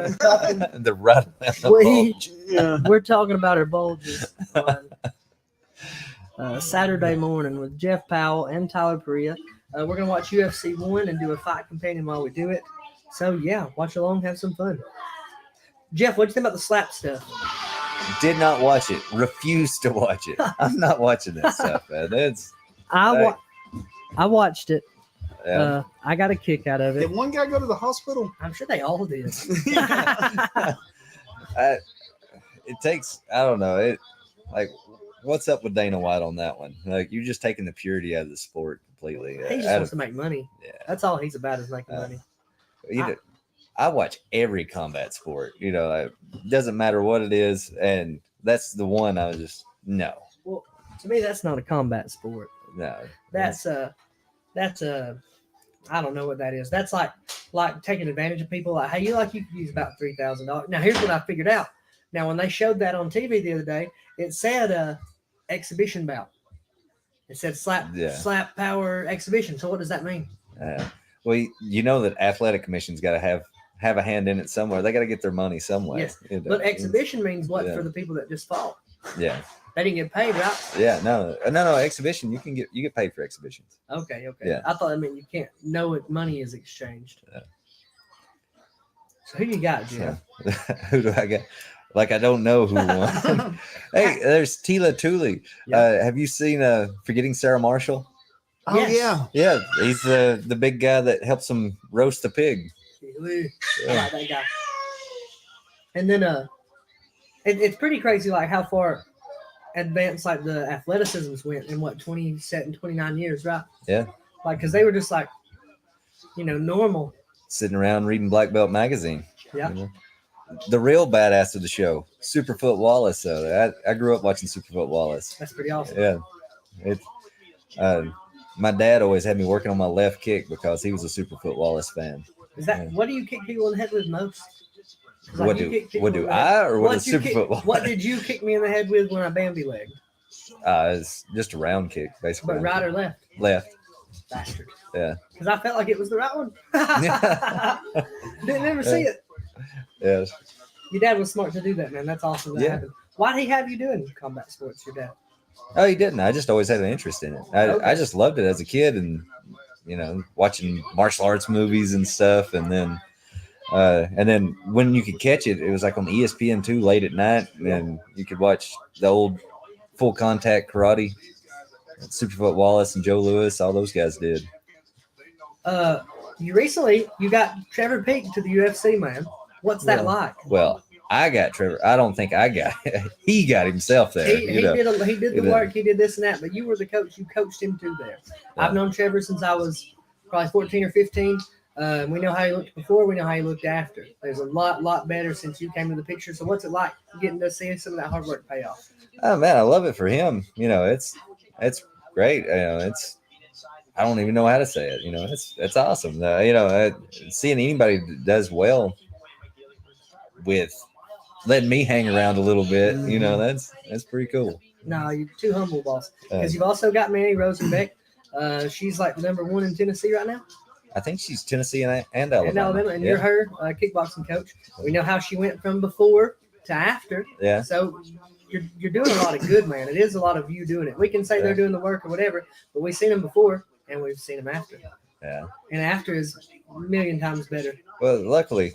The rattling the We're talking about our bulges on Saturday morning with Jeff Powell and Tyler Perea. We're going to watch UFC 1 and do a fight companion while we do it. So, yeah, watch along, have some fun. Jeff, what do you think about the slap stuff? Did not watch it. Refused to watch it. I'm not watching that stuff, man. I watched it. Yeah. I got a kick out of it. Did one guy go to the hospital? I'm sure they all did. It takes, I don't know. What's up with Dana White on that one? Like, you're just taking the purity out of the sport completely. He just wants to make money. Yeah. That's all he's about is making money. I watch every combat sport. It doesn't matter what it is, and that's the one I was just no. Well, to me, that's not a combat sport. No, that's I don't know what that is. That's like taking advantage of people. Like, hey, you could use about $3,000. Now, here's what I figured out. Now, when they showed that on TV the other day, it said exhibition bout. It said slap power exhibition. So what does that mean? Well, you know that athletic commission's got to have a hand in it somewhere. They got to get their money somewhere. Yes, but exhibition means what for the people that just fought? Yeah, they didn't get paid, right? Yeah, no. Exhibition, you get paid for exhibitions. Okay. Yeah. I thought that meant you can't know it. Money is exchanged. Yeah. So who you got, Jim? Who do I got? Like, I don't know who won. Hey, there's Tila Tooley. Yep. Have you seen Forgetting Sarah Marshall? Oh, yes. Yeah. He's the big guy that helps them roast the pig. I like that guy. And then it's pretty crazy, like how far advanced like the athleticisms went in 29 years, right? Yeah. Like, because they were just like, normal. Sitting around reading Black Belt magazine. Yeah. The real badass of the show, Superfoot Wallace. So I grew up watching Superfoot Wallace. That's pretty awesome. Yeah. My dad always had me working on my left kick because he was a Superfoot Wallace fan. Is that what do you kick people in the head with most? Like what do I or what is Superfoot Wallace? What did you kick me in the head with when I Bambi legged? It's just a round kick, basically. But right or left? Left. Bastard. Yeah. Because I felt like it was the right one. Didn't ever see it. Yes. Your dad was smart to do that, man. That's awesome. That happened. Why did he have you doing combat sports, your dad? Oh, he didn't. I just always had an interest in it. I just loved it as a kid, and watching martial arts movies and stuff, and then when you could catch it, it was like on ESPN2 late at night, and you could watch the old full contact karate. Superfoot Wallace and Joe Louis, all those guys did. You got Trevor Peek to the UFC, man. What's that like? Well, I got Trevor. I don't think I got he got himself there. He did the work. He did this and that. But you were the coach. You coached him too there. Yeah. I've known Trevor since I was probably 14 or 15. We know how he looked before. We know how he looked after. There's a lot better since you came to the picture. So what's it like getting to see some of that hard work pay off? Oh man, I love it for him. It's great. I don't even know how to say it. It's awesome. Seeing anybody that does well with letting me hang around a little bit, that's pretty cool. No, you're too humble, boss. Because you've also got Manny Rosenbeck. She's like the number one in Tennessee right now. I think she's Tennessee and Alabama. And you're her kickboxing coach. We know how she went from before to after. Yeah. So you're doing a lot of good, man. It is a lot of you doing it. We can say they're doing the work or whatever, but we've seen them before and we've seen them after. Yeah. And after is a million times better. Well, luckily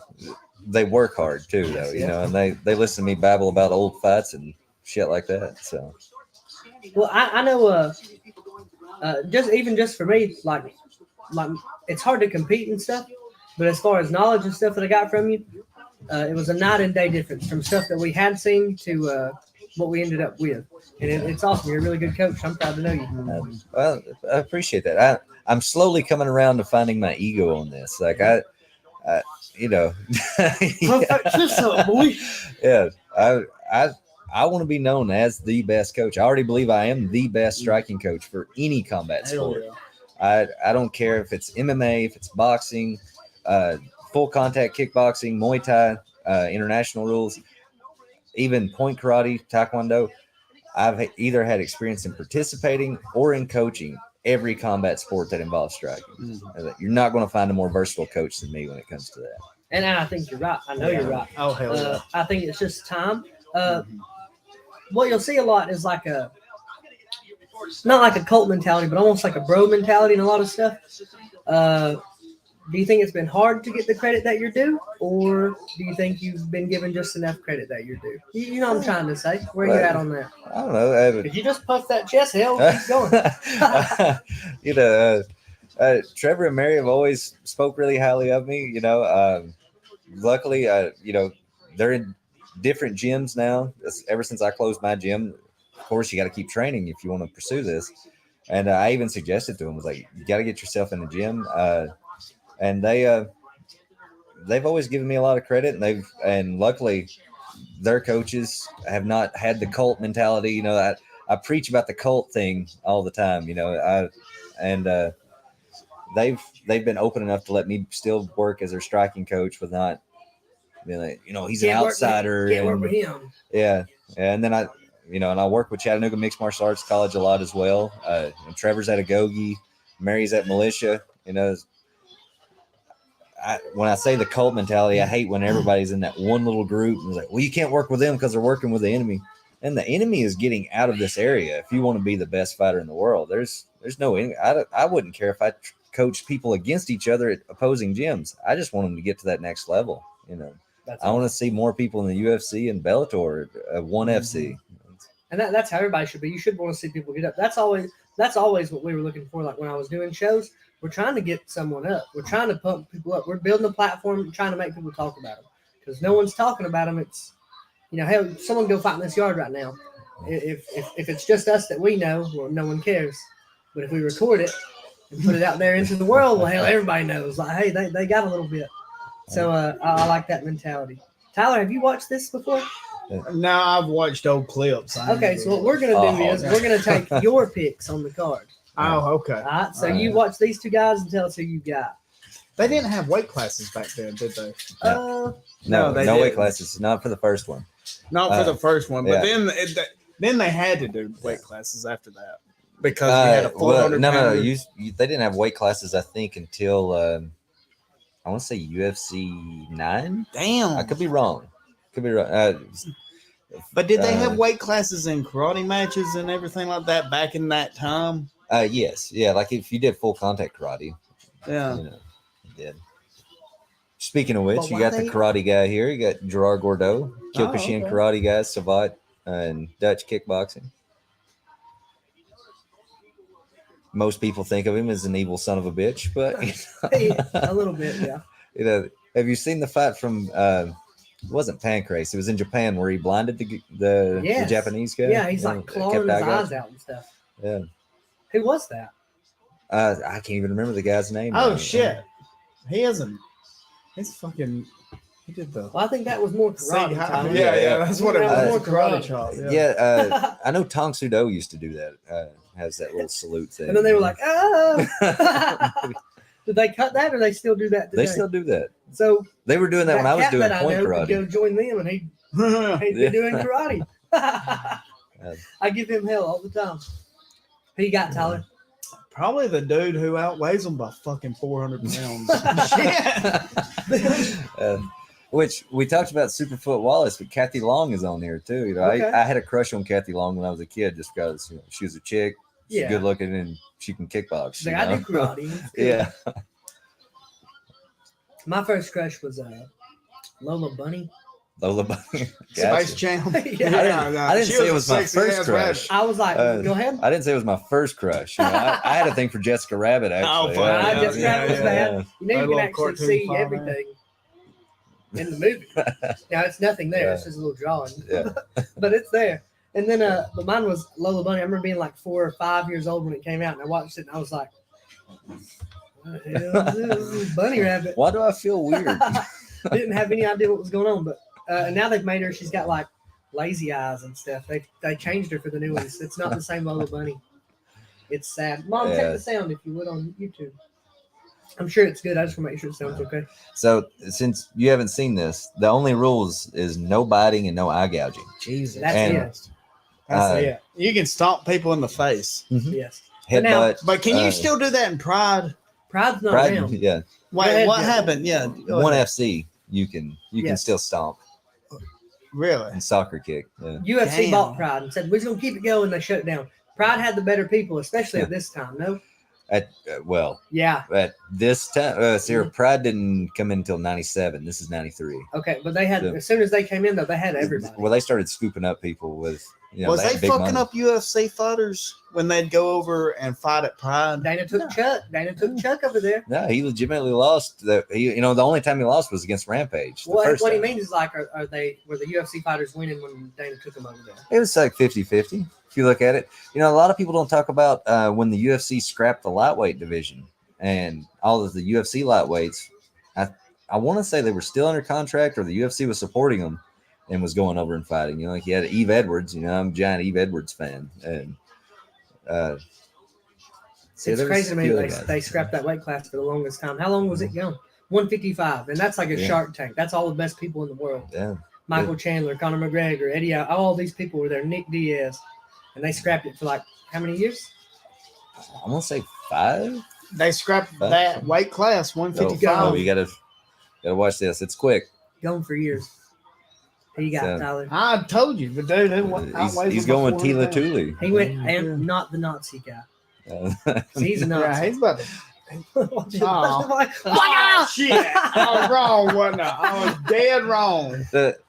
they work hard too, though, and they listen to me babble about old fights and shit like that. So. Well, I know. Just for me, like it's hard to compete and stuff, but as far as knowledge and stuff that I got from you, it was a night and day difference from stuff that we had seen to what we ended up with. And it's awesome. You're a really good coach. I'm proud to know you. Well, I appreciate that. I'm slowly coming around to finding my ego on this. Like I want to be known as the best coach. I already believe I am the best striking coach for any combat sport. I don't care if it's MMA, if it's boxing, full contact kickboxing, Muay Thai, international rules, even point karate, taekwondo. I've either had experience in participating or in coaching every combat sport that involves striking. You're not going to find a more versatile coach than me when it comes to that. And I think you're right. I know you're right. Oh, hell yeah. I think it's just time. What you'll see a lot is like not like a cult mentality, but almost like a bro mentality in a lot of stuff. Do you think it's been hard to get the credit that you're due, or do you think you've been given just enough credit that you're due? You know what I'm trying to say? Where you at on that? I don't know. Did you just puff that chest? Hell, keep going. Trevor and Mary have always spoke really highly of me. Luckily, they're in different gyms now. Ever since I closed my gym, of course, you got to keep training if you want to pursue this. And I even suggested to them, was like, you got to get yourself in the gym. And they've always given me a lot of credit, and luckily their coaches have not had the cult mentality. I preach about the cult thing all the time, they've been open enough to let me still work as their striking coach with not being like, he's an outsider. Can't work with him. Yeah. And then and I work with Chattanooga Mixed Martial Arts College a lot as well. And Trevor's at Agogi, Mary's at Militia. When I say the cult mentality, I hate when everybody's in that one little group and it's like, well, you can't work with them because they're working with the enemy. And the enemy is getting out of this area. If you want to be the best fighter in the world, there's no enemy. I wouldn't care if I coach people against each other at opposing gyms. I just want them to get to that next level. I want to see more people in the UFC and Bellator, ONE FC. And that's how everybody should be. You should want to see people get up. That's always what we were looking for. Like when I was doing shows, we're trying to get someone up. We're trying to pump people up. We're building a platform, trying to make people talk about them because no one's talking about them. It's, hell, someone go fight in this yard right now. If it's just us that we know, well, no one cares. But if we record it and put it out there into the world, well, hell, everybody knows. Like, hey, they got a little bit. So I like that mentality. Tyler, have you watched this before? No, I've watched old clips. Okay, so what we're going to do is we're going to take your picks on the card. Oh, okay. All right, so you watch these two guys and tell us who you got. They didn't have weight classes back then, did they? No weight classes. Not for the first one. Not for the first one, but then they had to do weight classes after that because we had a 400 they didn't have weight classes, I think, until I want to say UFC 9. Damn, I could be wrong. But did they have weight classes in karate matches and everything like that back in that time? Yes, yeah. Like if you did full contact karate, yeah, did. Speaking of which, you got the karate guy here. You got Gerard Gordeau, Kyokushin karate guy, Savat, and Dutch kickboxing. Most people think of him as an evil son of a bitch, but a little bit, yeah. Have you seen the fight from? It wasn't Pancrase. It was in Japan where he blinded the Japanese guy. Yeah, he's like clawing his eyes out and stuff. Yeah. Who was that? I can't even remember the guy's name. Oh shit, he hasn't. He's fucking. He did the. Well, I think that was more karate. Yeah, that's what it was. More karate chop. Yeah, I know Tong Sudo used to do that. Has that little salute thing. And then they were like, oh. Did they cut that, or they still do that today? They still do that. So they were doing that when I was doing point karate. Go join them, and he'd be doing karate. I give him hell all the time. Who you got, Tyler? Probably the dude who outweighs him by fucking 400 pounds. Which we talked about Superfoot Wallace, but Kathy Long is on here too. I had a crush on Kathy Long when I was a kid, just because she was a chick, she's good looking, and she can kickbox. I do karate. Yeah. My first crush was Lola Bunny. Lola Bunny. Space Jam. I didn't say it was my first crush. I was like, go ahead. I didn't say it was my first crush. I had a thing for Jessica Rabbit, actually. Jessica Rabbit was bad. You know, you can actually see everything in the movie. Now, it's nothing there. It's just a little drawing. Yeah. But it's there. And then but mine was Lola Bunny. I remember being like 4 or 5 years old when it came out, and I watched it, and I was like, what the hell is this Bunny Rabbit? Why do I feel weird? Didn't have any idea what was going on, but and now they've made her, she's got like lazy eyes and stuff. They changed her for the new ones. It's not the same Lola Bunny. It's sad. Mom, take the sound if you would on YouTube. I'm sure it's good. I just want to make sure it sounds okay. So since you haven't seen this, the only rules is no biting and no eye gouging. Jesus. That's it. You can stomp people in the face. Mm-hmm. Yes. Headbutt. But can you still do that in Pride? Pride's not around. Yeah. Wait, what happened? Yeah. ONE FC. you can Yes. still stomp Really? and soccer kick. Yeah. UFC Damn. bought Pride and said, we're going to keep it going. They shut it down. Pride had the better people, especially at this time, no? At this time, Sarah Pride didn't come in until 97. This is 93. Okay, but they had, So, as soon as they came in, though, they had everybody. Well, they started scooping up people with, Was they they had big fucking money. up UFC fighters when they'd go over and fight at Pride? Dana took Chuck over there. No, he legitimately lost. The only time he lost was against Rampage. What he means is like, were the UFC fighters winning when Dana took them over there? It was like 50-50. If you look at it, a lot of people don't talk about when the UFC scrapped the lightweight division and all of the UFC lightweights. I want to say they were still under contract, or the UFC was supporting them and was going over and fighting. Like you had Eve Edwards. I'm a giant Eve Edwards fan, and it's crazy to me they scrapped that weight class for the longest time. How long was it going? 155, and that's like a Shark Tank. That's all the best people in the world. Yeah. Michael Chandler, Conor McGregor, Eddie, all these people were there. Nick Diaz, and they scrapped it for like how many years? I'm gonna say 5. They scrapped that weight class, 155. No, you gotta watch this. It's quick. Gone for years. Who you got, Tyler? I told you, but dude, he's going with Tila Tooley. He went and not the Nazi guy. He's a Nazi. Yeah, he's about to. Oh, shit! I was wrong, wasn't I? I was dead wrong.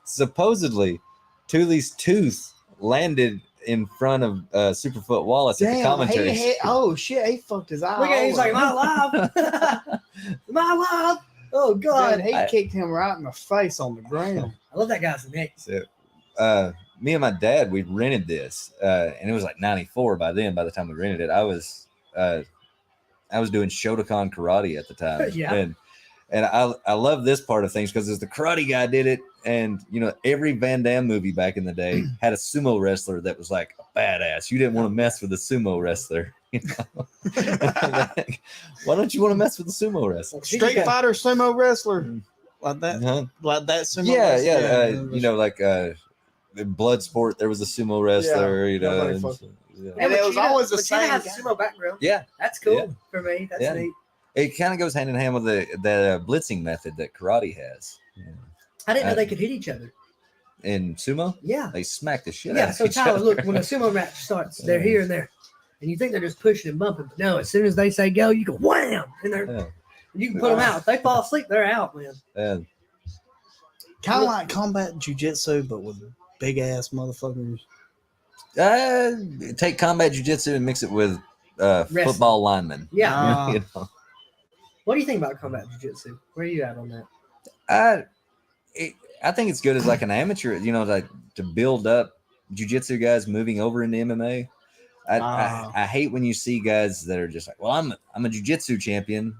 Supposedly, Tooley's tooth landed in front of Superfoot Wallace at the commentary. Oh shit! He fucked his eye. Look at him, he's like, "Am I alive? Am I alive? Oh god!" Dude, he kicked him right in the face on the ground. I love that guy's neck. So, me and my dad, we rented this, and it was like 94 by then. By the time we rented it, I was doing Shotokan karate at the time. Yeah. And I love this part of things because as the karate guy did it, and every Van Damme movie back in the day had a sumo wrestler that was like a badass. You didn't want to mess with a sumo wrestler. Why don't you want to mess with the sumo wrestler? Street Fighter sumo wrestler like that, like that sumo. Yeah. Like in Bloodsport, there was a sumo wrestler. And it was always the same. Has a sumo background. Yeah, that's cool for me. That's neat. It kind of goes hand in hand with the blitzing method that karate has. I didn't know they could hit each other. In sumo? Yeah. They smack the shit out of so each Tyler, other. look, when a sumo match starts, they're here and there. And you think they're just pushing and bumping. But no, as soon as they say go, you go wham! And you can put them out. If they fall asleep, they're out, man. Kind of like combat jiu-jitsu, but with big ass motherfuckers. Take combat jiu-jitsu and mix it with football linemen. Yeah. What do you think about combat jiu-jitsu? Where are you at on that? I think it's good as like an amateur, like to build up jiu-jitsu guys moving over into MMA. I hate when you see guys that are just like, well, I'm a jiu-jitsu champion.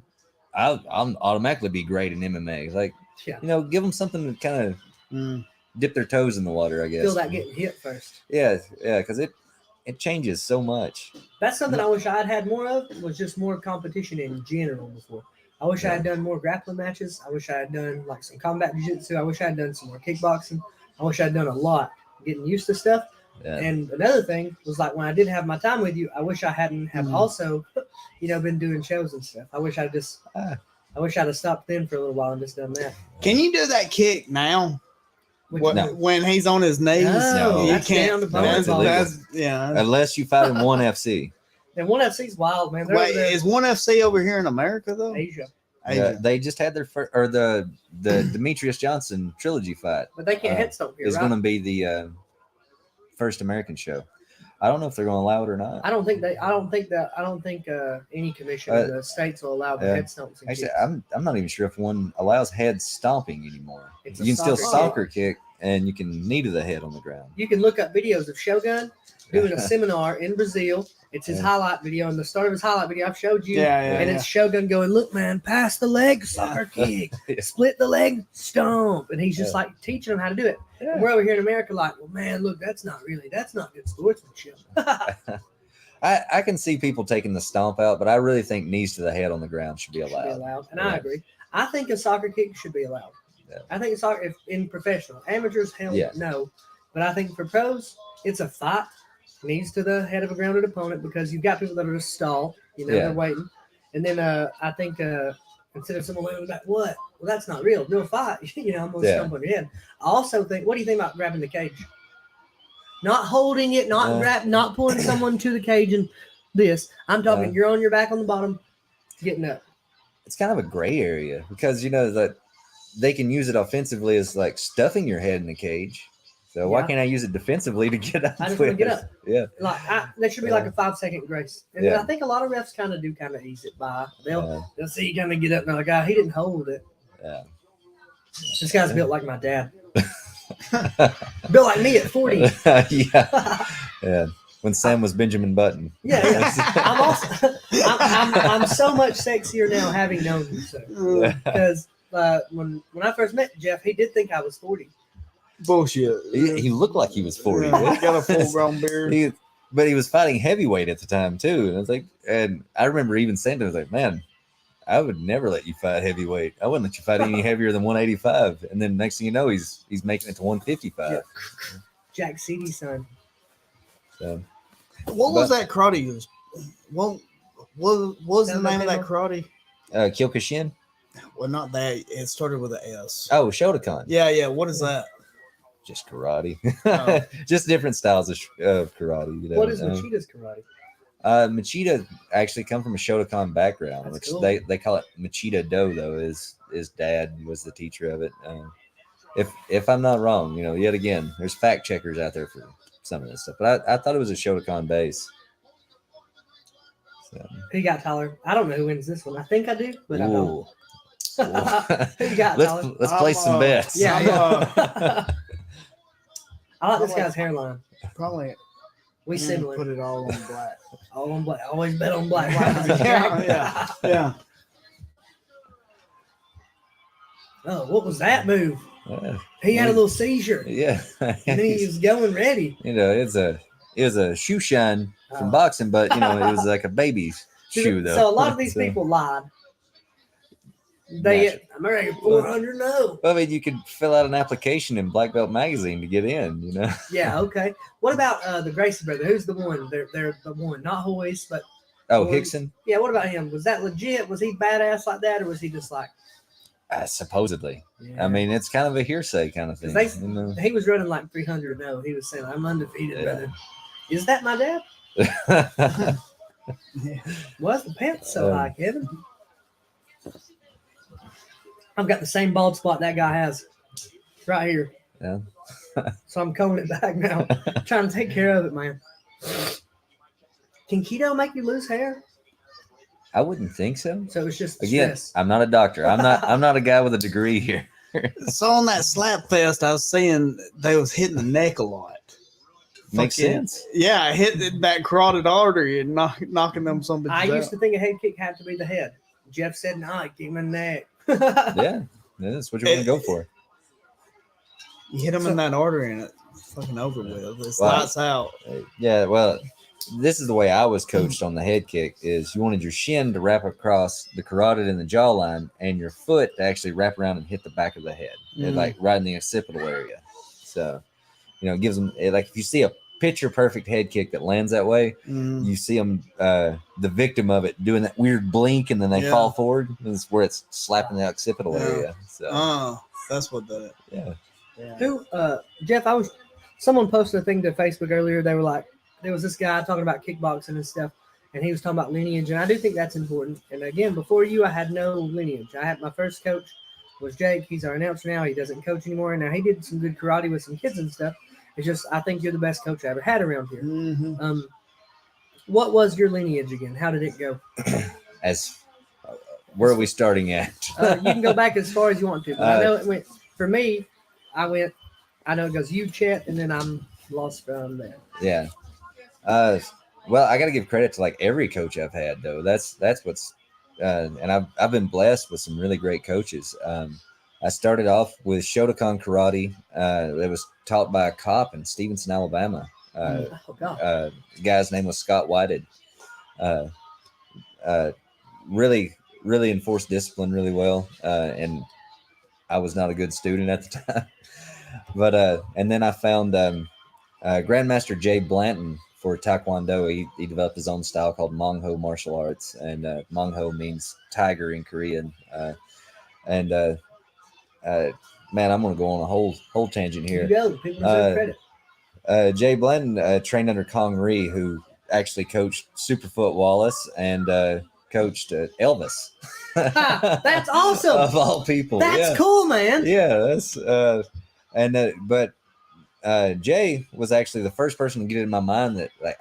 I'll automatically be great in MMA. Like, give them something to kind of dip their toes in the water, I guess. Feel that getting hit first. Yeah, because it changes so much. That's something I wish I'd had more of, was just more competition in general before. I wish I had done more grappling matches. I wish I had done like some combat jiu-jitsu. I wish I had done some more kickboxing. I wish I had done a lot getting used to stuff. Yeah. And another thing was like when I did have my time with you, I wish I hadn't have also, been doing shows and stuff. I wish I'd have stopped then for a little while and just done that. Can you do that kick now? When he's on his knees? No, you can't. Unless you fight in ONE FC. And ONE FC's wild, man. Wait, is ONE FC over here in America though? Asia. They just had their the Demetrius Johnson trilogy fight. But they can't headstone here. It's going to be the first American show. I don't know if they're going to allow it or not. I don't think any commission in the states will allow the headstones. Actually, I'm not even sure if one allows head stomping anymore. You can still soccer kick, and you can knee to the head on the ground. You can look up videos of Shogun doing a seminar in Brazil. It's his highlight video, and the start of his highlight video I've showed you. It's Shogun going, look, man, pass the leg, soccer kick, split the leg, stomp. And he's just like teaching them how to do it. Yeah. And we're over here in America like, well, man, look, that's not good sportsmanship. I can see people taking the stomp out, but I really think knees to the head on the ground should be allowed. And I agree. I think a soccer kick should be allowed. Yeah. I think if in professional. Amateurs, hell no. But I think for pros, it's a fight. Knees to the head of a grounded opponent because you've got people that are just stalled, they're waiting. And then I think Instead of someone laying back, what? Well, that's not real. Real fight. I'm gonna stump on your head. I also think. What do you think about grabbing the cage? Not holding it, not pulling someone to the cage and this. I'm talking. You're on your back on the bottom, getting up. It's kind of a gray area because that they can use it offensively as like stuffing your head in the cage. So why can't I use it defensively to get up? I just want to get up. Yeah. Like there should be like a 5-second grace. And I think a lot of refs kind of ease it by. They'll see you kind of get up and they're like, he didn't hold it. Yeah. This guy's built like my dad. Built like me at 40. Yeah. When Sam was Benjamin Button. Yeah. I'm so much sexier now having known you. So because when I first met Jeff, he did think I was 40. Bullshit. He looked like he was 40. Yeah, he got a full-grown beard. But he was fighting heavyweight at the time too. And I was like, and I remember even saying to him, I was like, man, I would never let you fight heavyweight. I wouldn't let you fight any heavier than 185. And then next thing you know, he's making it to 155. Yeah. Jack Seady's son. So, what was that karate you was? What was the name of that karate? Kyokushin. Well, not that. It started with an S. Oh, Shotokan. Yeah. What is that? Just karate. Just different styles of karate. What is Machida's karate? Machida actually come from a Shotokan background, That's which cool. they call it Machida Do, though. His dad was the teacher of it. If I'm not wrong, yet again, there's fact checkers out there for some of this stuff. But I thought it was a Shotokan base. So. Who you got, Tyler? I don't know who wins this one. I think I do, but I don't. Who you got, Tyler? Let's play some bets. Yeah. I like this guy's hairline. Probably. We similar. Put it all on black. All on black. Always bet on black. Yeah. Oh, what was that move? Yeah. He had a little seizure. Yeah. And then he was going ready. It was a shoe shine from boxing, but it was like a baby's shoe though. So a lot of these people lied. I'm ready 400. No. Well, I mean, you could fill out an application in Black Belt Magazine to get in. Yeah. Okay. What about the Gracie brother? Who's the one? They're the one, not Hoist, but. Hickson. Yeah. What about him? Was that legit? Was he badass like that, or was he just like? Supposedly. Yeah. I mean, it's kind of a hearsay kind of thing. He was running like 300. No, he was saying, "I'm undefeated, brother." Is that my dad? What's the pants so high, Kevin? I've got the same bald spot that guy has, right here. Yeah. So I'm combing it back now, trying to take care of it, man. Can keto make you lose hair? I wouldn't think so. So it's just stress. I'm not a doctor. I'm not a guy with a degree here. So on that slap fest, I was seeing they was hitting the neck a lot. Makes sense. Yeah, hitting that carotid artery and knocking them some bitches I used out. to think a head kick had to be the head. Jeff said, "No, kick him in the neck." Yeah, that's what you want to go for. You hit them in that artery and it's fucking over with. It's lights out. Yeah, well, this is the way I was coached on the head kick is you wanted your shin to wrap across the carotid and the jawline and your foot to actually wrap around and hit the back of the head, like right in the occipital area. So, it gives them, like if you see a picture perfect head kick that lands that way, you see them, the victim of it doing that weird blink and then they fall forward. That's where it's slapping the occipital area. So, that's what the Who, Jeff? Someone posted a thing to Facebook earlier. They were like, there was this guy talking about kickboxing and stuff, and he was talking about lineage, and I do think that's important. And again, before you, I had no lineage. I had my first coach was Jake. He's our announcer now. He doesn't coach anymore. And now he did some good karate with some kids and stuff. It's just, I think you're the best coach I ever had around here. Mm-hmm. What was your lineage again? How did it go? Where are we starting at? You can go back as far as you want to. But I know it went, for me, I know it goes you, Chet, and then I'm lost from there. Yeah. Well, I got to give credit to like every coach I've had though. That's what's, and I've been blessed with some really great coaches. I started off with Shotokan karate. It was taught by a cop in Stevenson, Alabama. The guy's name was Scott Whited. Really enforced discipline really well. And I was not a good student at the time, but, and then I found, Grandmaster Jay Blanton for Taekwondo. He developed his own style called Mongho martial arts, and Mongho means tiger in Korean. Man, I'm gonna go on a whole tangent here. You go. People deserve credit. Jay Blanton trained under Kong Ree, who actually coached Superfoot Wallace and coached Elvis. That's awesome. Of all people. That's cool, man. Yeah, that's but Jay was actually the first person to get in my mind that like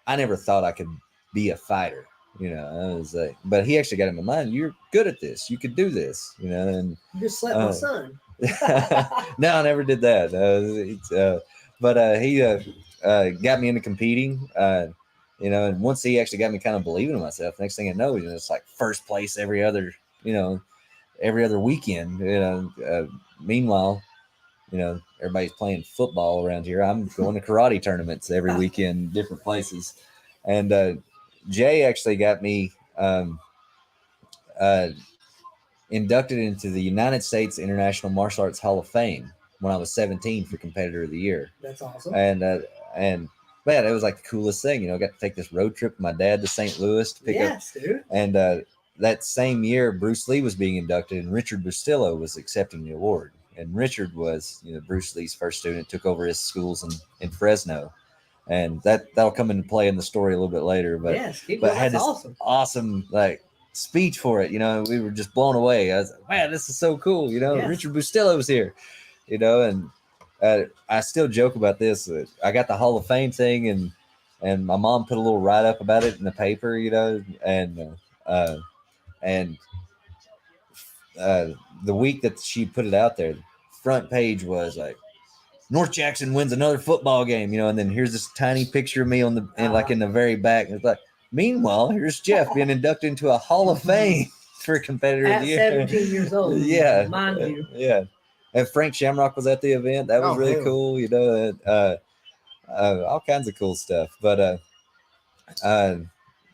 I never thought I could be a fighter. You know, I was like, but he actually got in my mind. You're good at this. You could do this. You know, and you just slept my son. No, I never did that. But he got me into competing. You know, and once he actually got me kind of believing in myself, next thing I know, you know, it's like first place every other weekend. You know, meanwhile, you know, everybody's playing football around here. I'm going to karate tournaments every weekend, different places. And Jay actually got me inducted into the United States International Martial Arts Hall of Fame when I was 17 for Competitor of the Year. That's awesome. And man, it was like the coolest thing. You know, I got to take this road trip with my dad to St. Louis to pick up. Yes, dude. And that same year, Bruce Lee was being inducted, and Richard Bustillo was accepting the award. And Richard was, you know, Bruce Lee's first student, took over his schools in Fresno. And that'll come into play in the story a little bit later. But yes, but had this awesome like speech for it. You know, we were just blown away. I was like, man, this is so cool. You know, yes. Richard Bustillo was here. You know, and I still joke about this. I got the Hall of Fame thing, and my mom put a little write up about it in the paper. You know, and the week that she put it out there, the front page was like, North Jackson wins another football game, you know, and then here's this tiny picture of me in the very back. And it's like, meanwhile, here's Jeff being inducted into a Hall of Fame for Competitor of the Year. At 17 years old. Yeah. Mind you. Yeah. And Frank Shamrock was at the event. That was really cool, you know, all kinds of cool stuff. But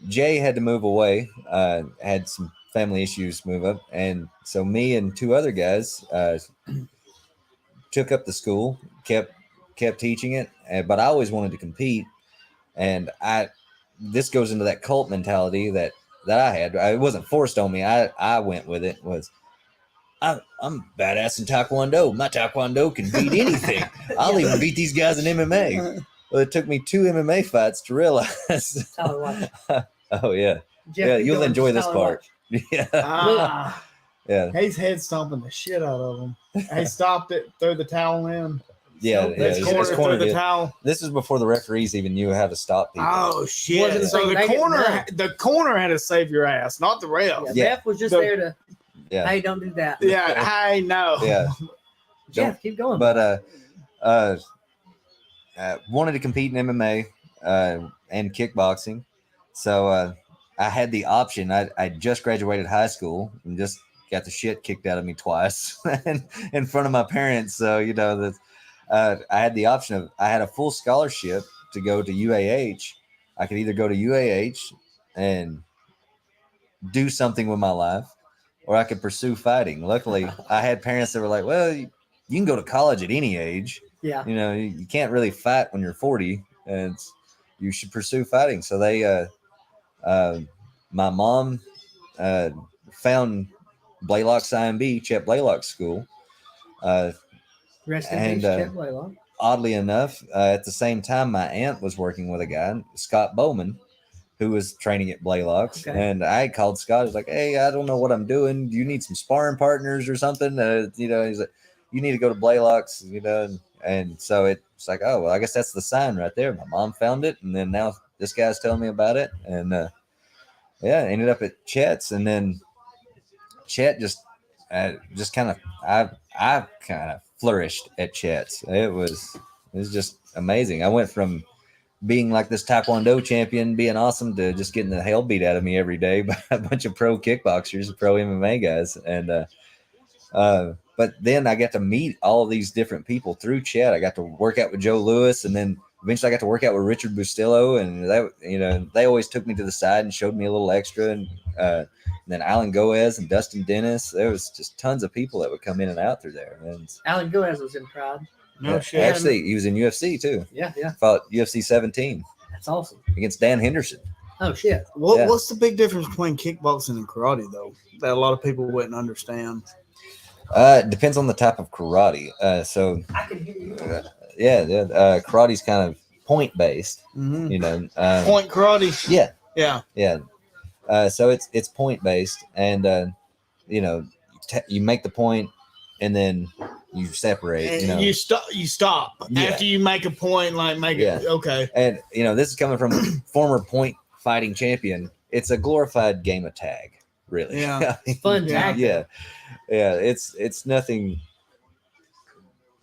Jay had to move away, had some family issues move up. And so me and two other guys took up the school, kept teaching it, but I always wanted to compete. And this goes into that cult mentality that I had. It wasn't forced on me. I went with it. I'm badass in Taekwondo. My Taekwondo can beat anything. I'll even beat these guys in MMA. Well, it took me 2 MMA fights to realize. Oh yeah, Jeff, yeah. You'll enjoy this part. Yeah. Yeah. He's head stomping the shit out of him. He stopped it, threw the towel in. Yeah, threw the towel. This is before the referees even knew how to stop people. Oh shit! So the corner had to save your ass, not the ref. Yeah, ref was just there to. Yeah. Hey, don't do that. Yeah, I know. Yeah. Jeff, keep going. But wanted to compete in MMA and kickboxing, so I had the option. I just graduated high school and just got the shit kicked out of me twice in front of my parents. So, you know, I had the option of, I had a full scholarship to go to UAH. I could either go to UAH and do something with my life, or I could pursue fighting. Luckily, I had parents that were like, well, you can go to college at any age. Yeah. You know, you can't really fight when you're 40, and you should pursue fighting. So they, my mom found Blaylock's IMB, Chet Blaylock's school. Rest in peace, Chet Blaylock. Oddly enough, at the same time, my aunt was working with a guy, Scott Bowman, who was training at Blaylock's. Okay. And I called Scott. I was like, hey, I don't know what I'm doing. Do you need some sparring partners or something? You know, he's like, you need to go to Blaylock's, you know. And so it's like, oh, well, I guess that's the sign right there. My mom found it. And then now this guy's telling me about it. And ended up at Chet's. And then Chet just kind of, I kind of flourished at Chet's. It was just amazing. I went from being like this Taekwondo champion, being awesome, to just getting the hell beat out of me every day by a bunch of pro kickboxers, pro MMA guys. And, but then I got to meet all of these different people through Chet. I got to work out with Joe Lewis, and then eventually I got to work out with Richard Bustillo, and that, you know, they always took me to the side and showed me a little extra. And then Alan Goez and Dustin Dennis. There was just tons of people that would come in and out through there. And Alan Goez was in Pride. No shit. Actually, he was in UFC too. Yeah. Fought UFC 17. That's awesome. against Dan Henderson. Oh shit! What's the big difference between kickboxing and karate, though? That a lot of people wouldn't understand. It depends on the type of karate. So I can hear you. karate's kind of point based. Mm-hmm. You know, Point karate. Yeah. So it's point based, and you know, you make the point, and then you separate. And you know, you stop after you make a point. Like it okay. And this is coming from a former point fighting champion. It's a glorified game of tag, really. Yeah, fun tag. Yeah. It's nothing.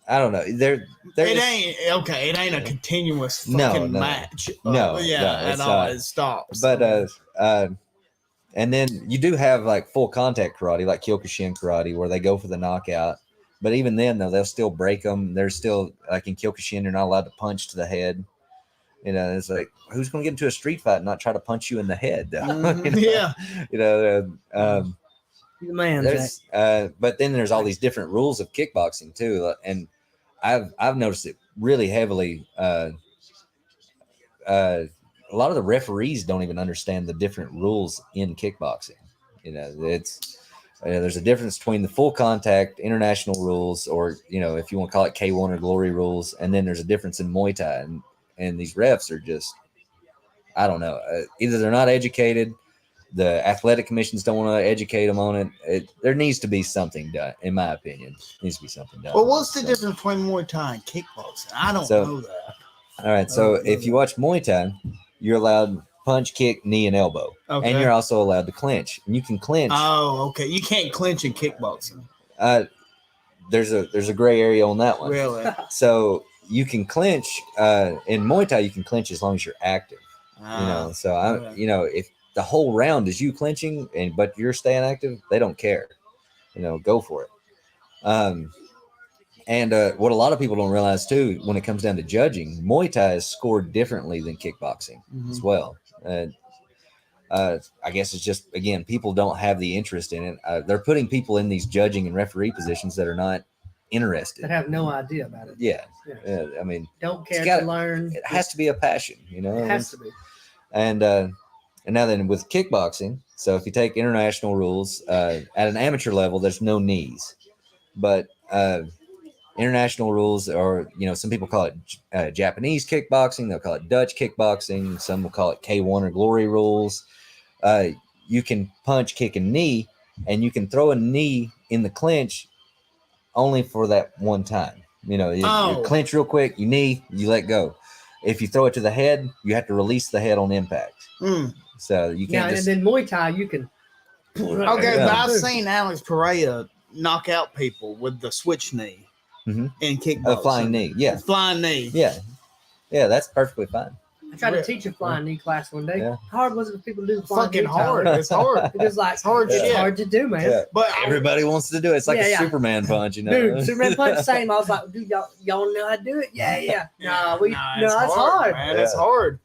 I don't know. It ain't a continuous fucking match. At all. Not. It stops. But and then you do have like full contact karate, like Kyokushin karate, where they go for the knockout. But even then, though, they'll still break them. They're still like in Kyokushin, you're not allowed to punch to the head. It's like, who's going to get into a street fight and not try to punch you in the head? Man, but then there's all these different rules of kickboxing too, and I've noticed it really heavily. A lot of the referees don't even understand the different rules in kickboxing. There's a difference between the full contact international rules, or if you want to call it K1 or glory rules, and then there's a difference in Muay Thai, and these refs are just, I don't know, either they're not educated, the athletic commissions don't want to educate them on it. There needs to be something done, in my opinion. Needs to be something done. Well, what's the difference between Muay Thai and kickboxing? I don't know that. All right, so if you watch Muay Thai, you're allowed punch, kick, knee, and elbow. Okay. And you're also allowed to clinch. And you can clinch. Oh, okay. You can't clinch in kickboxing. There's a gray area on that one. Really? So you can clinch. In Muay Thai, you can clinch as long as you're active. If the whole round is you clinching but you're staying active, they don't care. Go for it. And what a lot of people don't realize too, when it comes down to judging, Muay Thai is scored differently than kickboxing as well. I guess it's just, again, people don't have the interest in it. They're putting people in these judging and referee positions that are not interested. That have no idea about it. Yeah. I mean, don't care to learn. It has to be a passion, It has to be. And now then with kickboxing, so if you take international rules, at an amateur level, there's no knees, but international rules are, some people call it Japanese kickboxing. They'll call it Dutch kickboxing. Some will call it K1 or glory rules. You can punch, kick, and knee, and you can throw a knee in the clinch only for that one time. You clinch real quick, you knee, you let go. If you throw it to the head, you have to release the head on impact. So you can't. And then Muay Thai, you can. Okay, but I've seen Alex Perea knock out people with the switch knee. Mm-hmm. And kickboxing. A flying knee, yeah. Flying knee. Yeah, that's perfectly fine. I tried to teach a flying knee class one day. Yeah. How hard was it for people to do flying fucking knee? Hard. It's hard. It was like, it's hard to do, man. Yeah. But everybody wants to do it. It's like a Superman punch, Dude, Superman punch, same. I was like, dude, y'all know how to do it? Yeah. It's hard. Man, it's hard.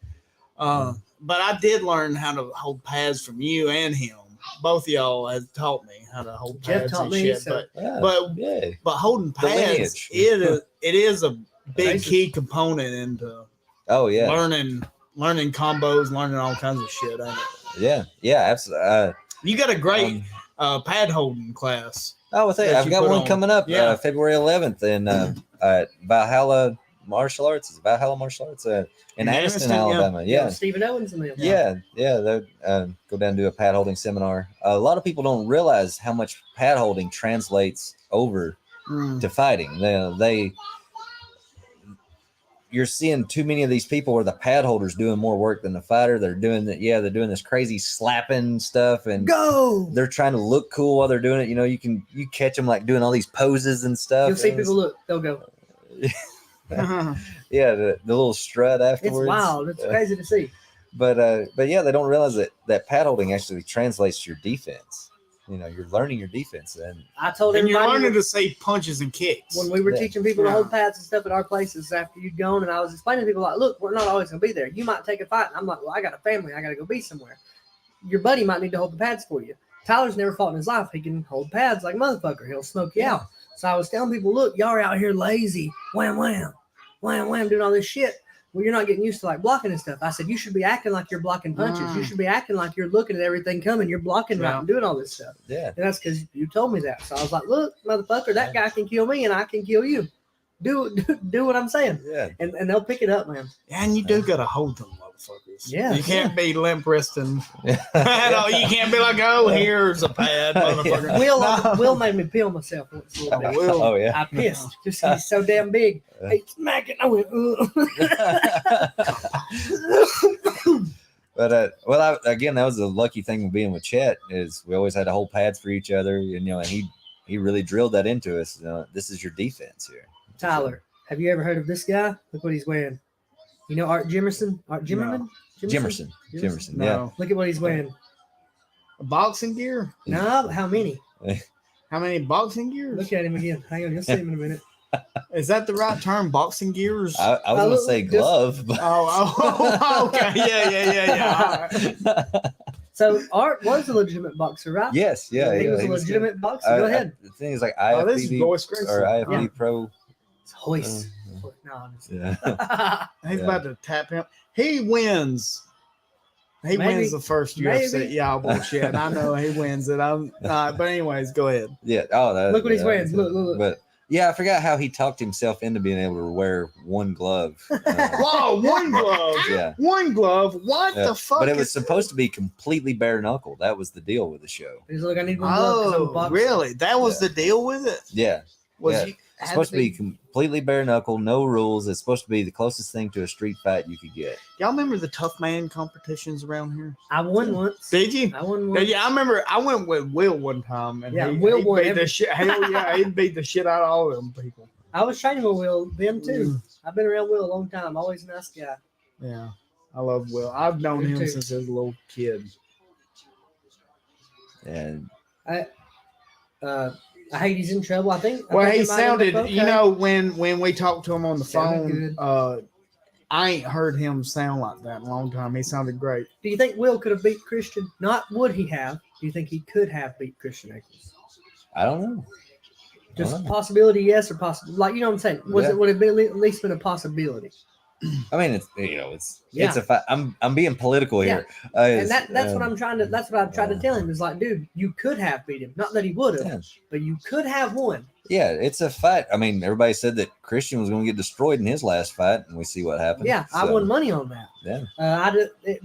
But I did learn how to hold pads from you and him. Both of y'all have taught me how to hold pads and shit. But holding pads, it is a big key component into learning combos, learning all kinds of shit. Ain't it? Yeah, absolutely. You got a great pad holding class. Oh, I've got one coming up February 11th in Valhalla Martial Arts. It's Valhalla Martial Arts in Aniston, Alabama. Yeah. Stephen Owens in there. Yeah. They go down and do a pad holding seminar. A lot of people don't realize how much pad holding translates over to fighting. You're seeing too many of these people where the pad holder's doing more work than the fighter. They're doing that. Yeah, they're doing this crazy slapping stuff and they're trying to look cool while they're doing it. You catch them like doing all these poses and stuff. You'll see people look. They'll go. Yeah, the little strut afterwards. It's wild. It's crazy to see. But yeah, they don't realize that pad holding actually translates to your defense. You're learning your defense, and I told everybody you're learning to say punches and kicks. When we were teaching people to hold pads and stuff at our places after you'd gone, and I was explaining to people like, look, we're not always gonna be there. You might take a fight, and I'm like, well, I got a family, I gotta go be somewhere. Your buddy might need to hold the pads for you. Tyler's never fought in his life. He can hold pads like a motherfucker. He'll smoke you out. So I was telling people, look, y'all are out here lazy, wham, wham, wham, wham, doing all this shit. well, you're not getting used to like blocking and stuff. I said, you should be acting like you're blocking punches. You should be acting like you're looking at everything coming. You're blocking right and doing all this stuff. Yeah. And that's because you told me that. So I was like, look, motherfucker, that guy can kill me and I can kill you. Do what I'm saying. Yeah. And they'll pick it up, man. And you do got to hold them motherfuckers. Yeah. You can't be limp wristing. You can't be like, oh, here's a pad, motherfucker. Will made me peel myself once a little bit. Oh, yeah. I pissed. Just he's so damn big. Hey, smack it. I went, But again, that was the lucky thing with being with Chet is we always had to hold pads for each other, and he really drilled that into us. This is your defense here. Tyler, have you ever heard of this guy? Look what he's wearing. You know Art Jimerson? Art Jimerman? No. Jimerson. No. Yeah. Look at what he's wearing. Boxing gear? No, how many? How many boxing gears? Look at him again. Hang on, you'll see him in a minute. Is that the right term, boxing gears? I was going to say glove. But... okay. Yeah. Right. So Art was a legitimate boxer, right? Yes, yeah. He was a legitimate boxer. Go ahead. The thing is like IFBB or IFBB Pro. It's hoist. No, yeah. He's about to tap him. He wins. He wins the first UFC. Yeah, bullshit. I know he wins it. But anyways, go ahead. Yeah. Oh, look what he's wearing. Look. But yeah, I forgot how he talked himself into being able to wear one glove. Whoa, one glove. Yeah. One glove. What the fuck? But it was supposed to be completely bare knuckle. That was the deal with the show. He's like, I need one glove. Oh, really? That was the deal with it? Yeah. It's supposed to be completely bare knuckle, no rules. It's supposed to be the closest thing to a street fight you could get. Y'all remember the tough man competitions around here? I won once. Did you? I won once. Yeah, I remember. I went with Will one time, and Will won beat the shit. Hell yeah, he beat the shit out of all of them people. I was training with Will then too. I've been around Will a long time. Always a nice guy. Yeah, I love Will. I've known him since he was a little kid. And I hate he's in trouble. I think he sounded, when we talked to him on the phone, I ain't heard him sound like that in a long time. He sounded great. Do you think Will could have beat Christian? Not would he have? Do you think he could have beat Christian Eccles? I don't know. Just possibility, yes, or possible. Like, you know what I'm saying? Would it have been at least been a possibility? I mean, it's a fact. I'm being political here, and that's what I'm trying to. That's what I tried to tell him. Is like, dude, you could have beat him. Not that he would have, but you could have won. Yeah, it's a fight. I mean, everybody said that Christian was going to get destroyed in his last fight, and we see what happened. Yeah, I won money on that. Yeah.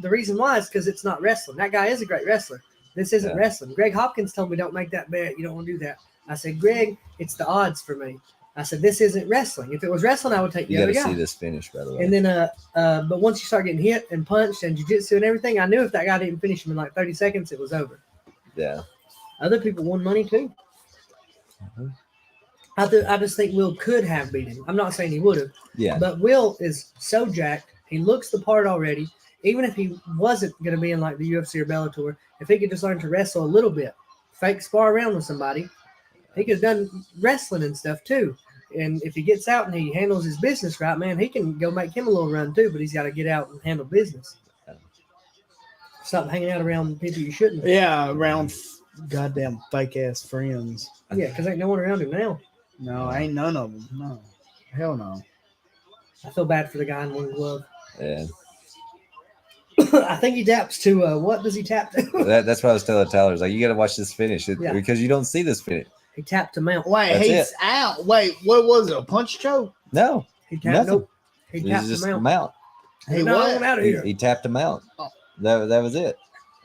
The reason why is because it's not wrestling. That guy is a great wrestler. This isn't wrestling. Greg Hopkins told me, don't make that bet. You don't want to do that. I said, Greg, it's the odds for me. I said, this isn't wrestling. If it was wrestling, I would take the other guy. You got to see this finish, by the way. And then, but once you start getting hit and punched and jiu-jitsu and everything, I knew if that guy didn't finish him in like 30 seconds, it was over. Yeah. Other people won money too. Mm-hmm. I just think Will could have beat him. I'm not saying he would have. Yeah. But Will is so jacked. He looks the part already. Even if he wasn't going to be in like the UFC or Bellator, if he could just learn to wrestle a little bit, fake spar around with somebody, he could have done wrestling and stuff too. And if he gets out and he handles his business right, man, he can go make him a little run too, but he's got to get out and handle business. Stop hanging out around people you shouldn't. Yeah, around goddamn fake-ass friends. Yeah, because ain't no one around him now. No, ain't none of them. No. Hell no. I feel bad for the guy in one glove. Yeah. I think he taps to, what does he tap to? That's what I was telling Tyler. Like, you got to watch this finish because you don't see this finish. He tapped him out. Wait, he's out. Wait, what was it? A punch choke? No. He tapped nope. He tapped him out. He went out of here. He tapped him out. Oh. That was it.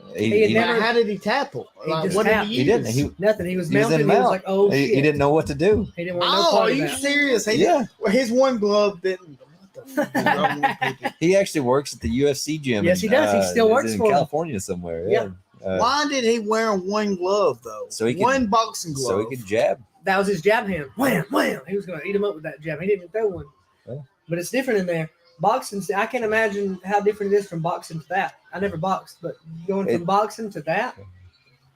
How did he tap him? Like, what did he use? He didn't. Nothing. He was mounted. He was like, oh, shit. He didn't know what to do. He didn't want no part are you of that. serious? His one glove didn't. What the fuck? He actually works at the UFC gym. Yes, he does. He still works for California somewhere. Yeah. Why did he wear one glove though? One boxing glove. So he could jab. That was his jab hand. Wham, wham. He was going to eat him up with that jab. He didn't even throw one. Yeah. But it's different in there. Boxing, I can't imagine how different it is from boxing to that. I never boxed, but going from boxing to that.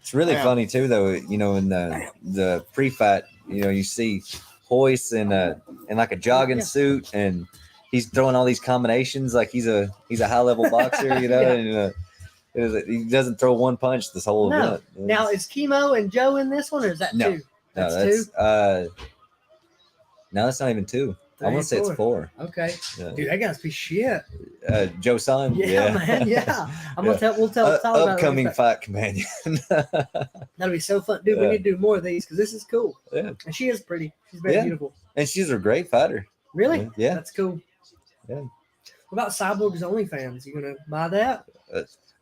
It's really funny too, though. You know, in the pre-fight, you see Hoist in like a jogging suit, and he's throwing all these combinations like he's a high-level boxer. And he doesn't throw one punch this whole event. Now is Chemo and Joe in this one, or is that two? That's two. No, that's not even two. I want to say it's 4. Okay. Yeah. Dude, that guy's be shit. Joe Son. Yeah, man. Yeah. We'll tell about upcoming fight companion. That'll be so fun. Dude, we need to do more of these because this is cool. Yeah. And she is pretty. She's very beautiful. And she's a great fighter. Really? Yeah. That's cool. Yeah. What about Cyborg's OnlyFans? You gonna buy that?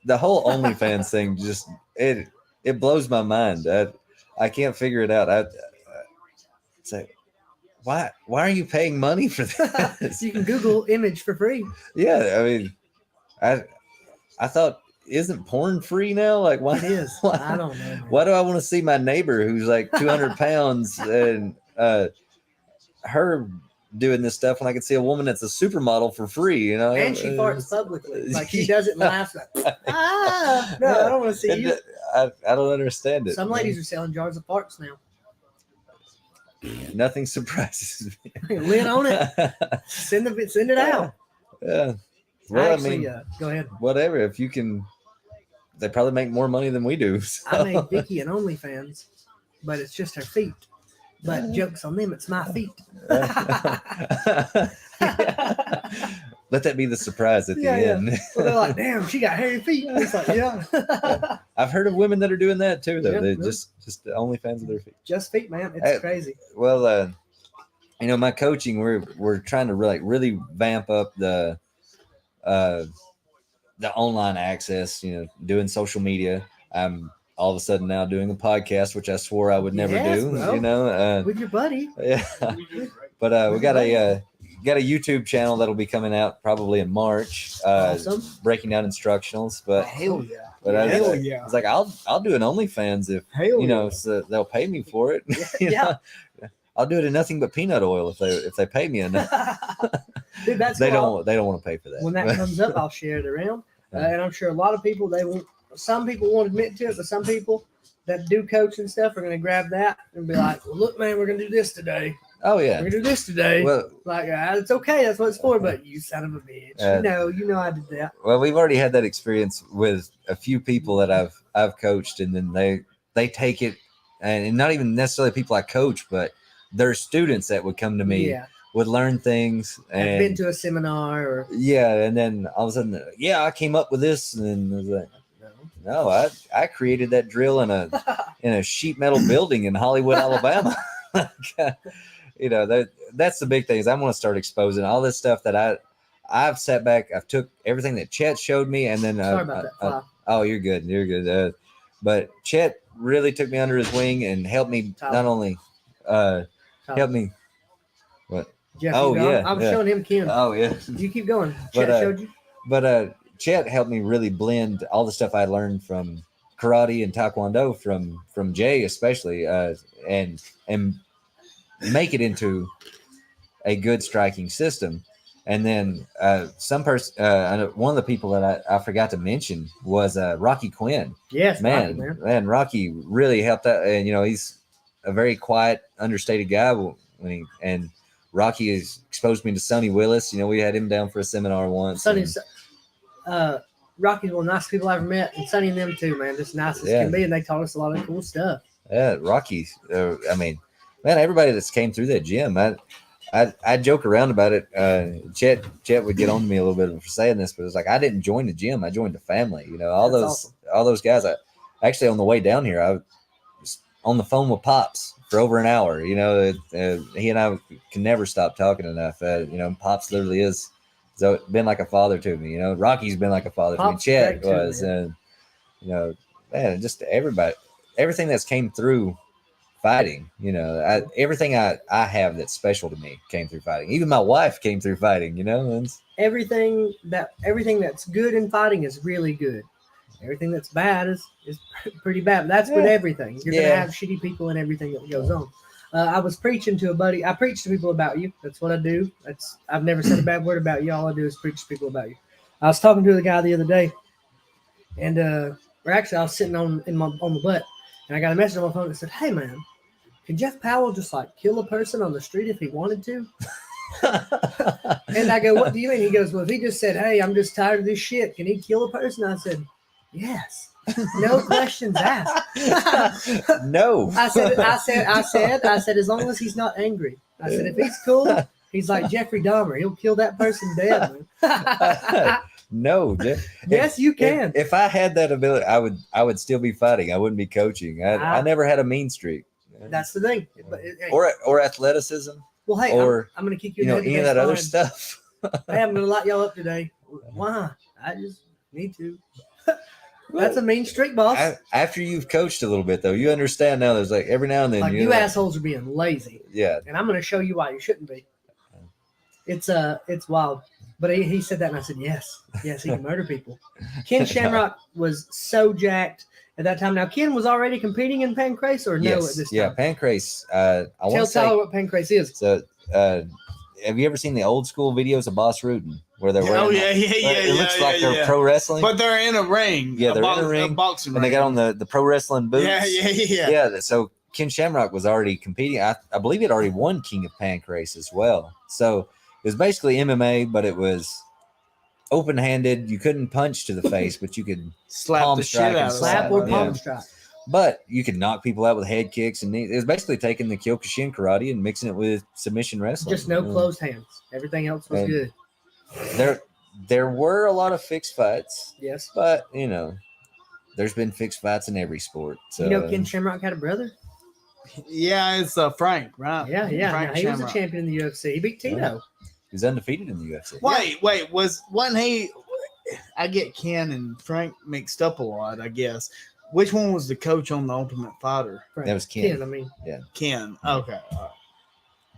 The whole OnlyFans thing just it blows my mind. I can't figure it out. It's like, why are you paying money for this? You can Google image for free. Yeah, I mean, I thought, isn't porn free now? Like, why? It is. I don't know. Man. Why do I want to see my neighbor who's like 200 pounds and her doing this stuff when I can see a woman that's a supermodel for free? You know, and she farts publicly. Like she does it and laughs. Like, I don't want to see you. I don't understand it. Some ladies are selling jars of farts now. Nothing surprises me. Lid on it. Send it out. Yeah. Well, Actually, I mean, go ahead. Whatever. If you can, they probably make more money than we do. So. I made Vicky an OnlyFans, but it's just her feet. But jokes on them, it's my feet. Let that be the surprise at the end. Well, they're like, damn, she got hairy feet. It's like, yeah. I've heard of women that are doing that too, though. They're just the OnlyFans of their feet. Just feet, man. It's crazy. Well, my coaching, we're trying to really vamp up the online access. Doing social media. I'm all of a sudden now doing a podcast, which I swore I would never do. Bro. With your buddy. Yeah. But we got a YouTube channel that'll be coming out probably in March. Awesome. Breaking down instructionals. But hell yeah. But I was like, I'll do an OnlyFans if so they'll pay me for it. Yeah. I'll do it in nothing but peanut oil if they pay me enough. Dude, that's they cool. don't want to pay for that. When that comes up, I'll share it around. And I'm sure a lot of people some people won't admit to it, but some people that do coach and stuff are going to grab that and be like, well, look, man, we're going to do this today. Oh, yeah. We're going to do this today. Well, like, it's okay. That's what it's for. But you son of a bitch. You know I did that. Well, we've already had that experience with a few people that I've coached, and then they take it, and not even necessarily people I coach, but their students that would come to me would learn things. And I've been to a seminar or. Yeah. And then all of a sudden, I came up with this. And I was like, no, I created that drill in a sheet metal building in Hollywood, Alabama. That's the big thing is I want to start exposing all this stuff that I've sat back. I've took everything that Chet showed me, and then sorry about that. Oh, you're good. But Chet really took me under his wing and helped me not only help me. What? Jeff, I'm showing him Ken. Oh yeah. You keep going. Chet showed you. But Chet helped me really blend all the stuff I learned from karate and taekwondo from Jay especially, and make it into a good striking system. And then some person, one of the people that I forgot to mention was Rocky Quinn. Yes, man, Rocky really helped out. And he's a very quiet, understated guy. And Rocky has exposed me to Sonny Willis. We had him down for a seminar once. Rocky's one of the nicest people I ever met, and Sonny and them too, man. Just nice as can be, and they taught us a lot of cool stuff. Yeah, Rocky. Man, everybody that's came through that gym, I joke around about it. Chet would get on to me a little bit for saying this, but it's like I didn't join the gym; I joined the family. All those guys. Actually on the way down here, I was on the phone with Pops for over an hour. He and I can never stop talking enough. Pops literally is. So it's been like a father to me, Rocky's been like a father to me. Chet was, and man, just everything that's came through fighting, everything I have that's special to me came through fighting. Even my wife came through fighting, everything that's good in fighting is really good. Everything that's bad is pretty bad. But that's with everything. You're gonna have shitty people and everything that goes on. I was preaching to a buddy. I preach to people about you. That's what I do. I've never said a bad word about you. All I do is preach to people about you. I was talking to the guy the other day, and I was sitting on the butt, and I got a message on my phone that said, "Hey man, can Jeff Powell just kill a person on the street if he wanted to?" And I go, "What do you mean?" He goes, "Well, if he just said, 'Hey, I'm just tired of this shit,' can he kill a person?" I said, "Yes." No questions asked. No. I said, as long as he's not angry. I said, if he's cool, He's like Jeffrey Dahmer. He'll kill that person dead. No, yes, you can. If I had that ability, I would still be fighting. I wouldn't be coaching. I never had a mean streak. That's the thing. Or athleticism. Well, hey, I'm going to kick you. Any of that other stuff. Hey, I'm going to light y'all up today. Why? I just need to. That's a mean streak, boss. After you've coached a little bit, though, you understand now. There's like every now and then, like you assholes are being lazy. Yeah, and I'm going to show you why you shouldn't be. It's wild. But he said that, and I said, yes, he can murder people. Ken Shamrock was so jacked at that time. Now, Ken was already competing in Pancrase, or no at this time? Yeah, Pancrase. Tell Tyler what Pancrase is. So, have you ever seen the old school videos of Boss Rudin where they're wearing? It looks like they're pro wrestling, but they're in a ring. Yeah, they're in a ring, boxing and they got on the pro wrestling boots. Yeah. So Ken Shamrock was already competing. I believe he'd already won King of Pancrase as well. So it was basically MMA, but it was open-handed. You couldn't punch to the face, but you could slap the shit out of slap or palm strike. But you could knock people out with head kicks, and it was basically taking the Kyokushin karate and mixing it with submission wrestling. Just no closed hands. Everything else was good. There were a lot of fixed fights. Yes. But, there's been fixed fights in every sport. So, Ken Shamrock had a brother? Yeah, it's Frank, right? Yeah. He was a champion in the UFC. He beat Tito. He was undefeated in the UFC. Wait, wasn't he? I get Ken and Frank mixed up a lot, I guess. Which one was the coach on The Ultimate Fighter? Frank. That was Ken. Ken. Okay.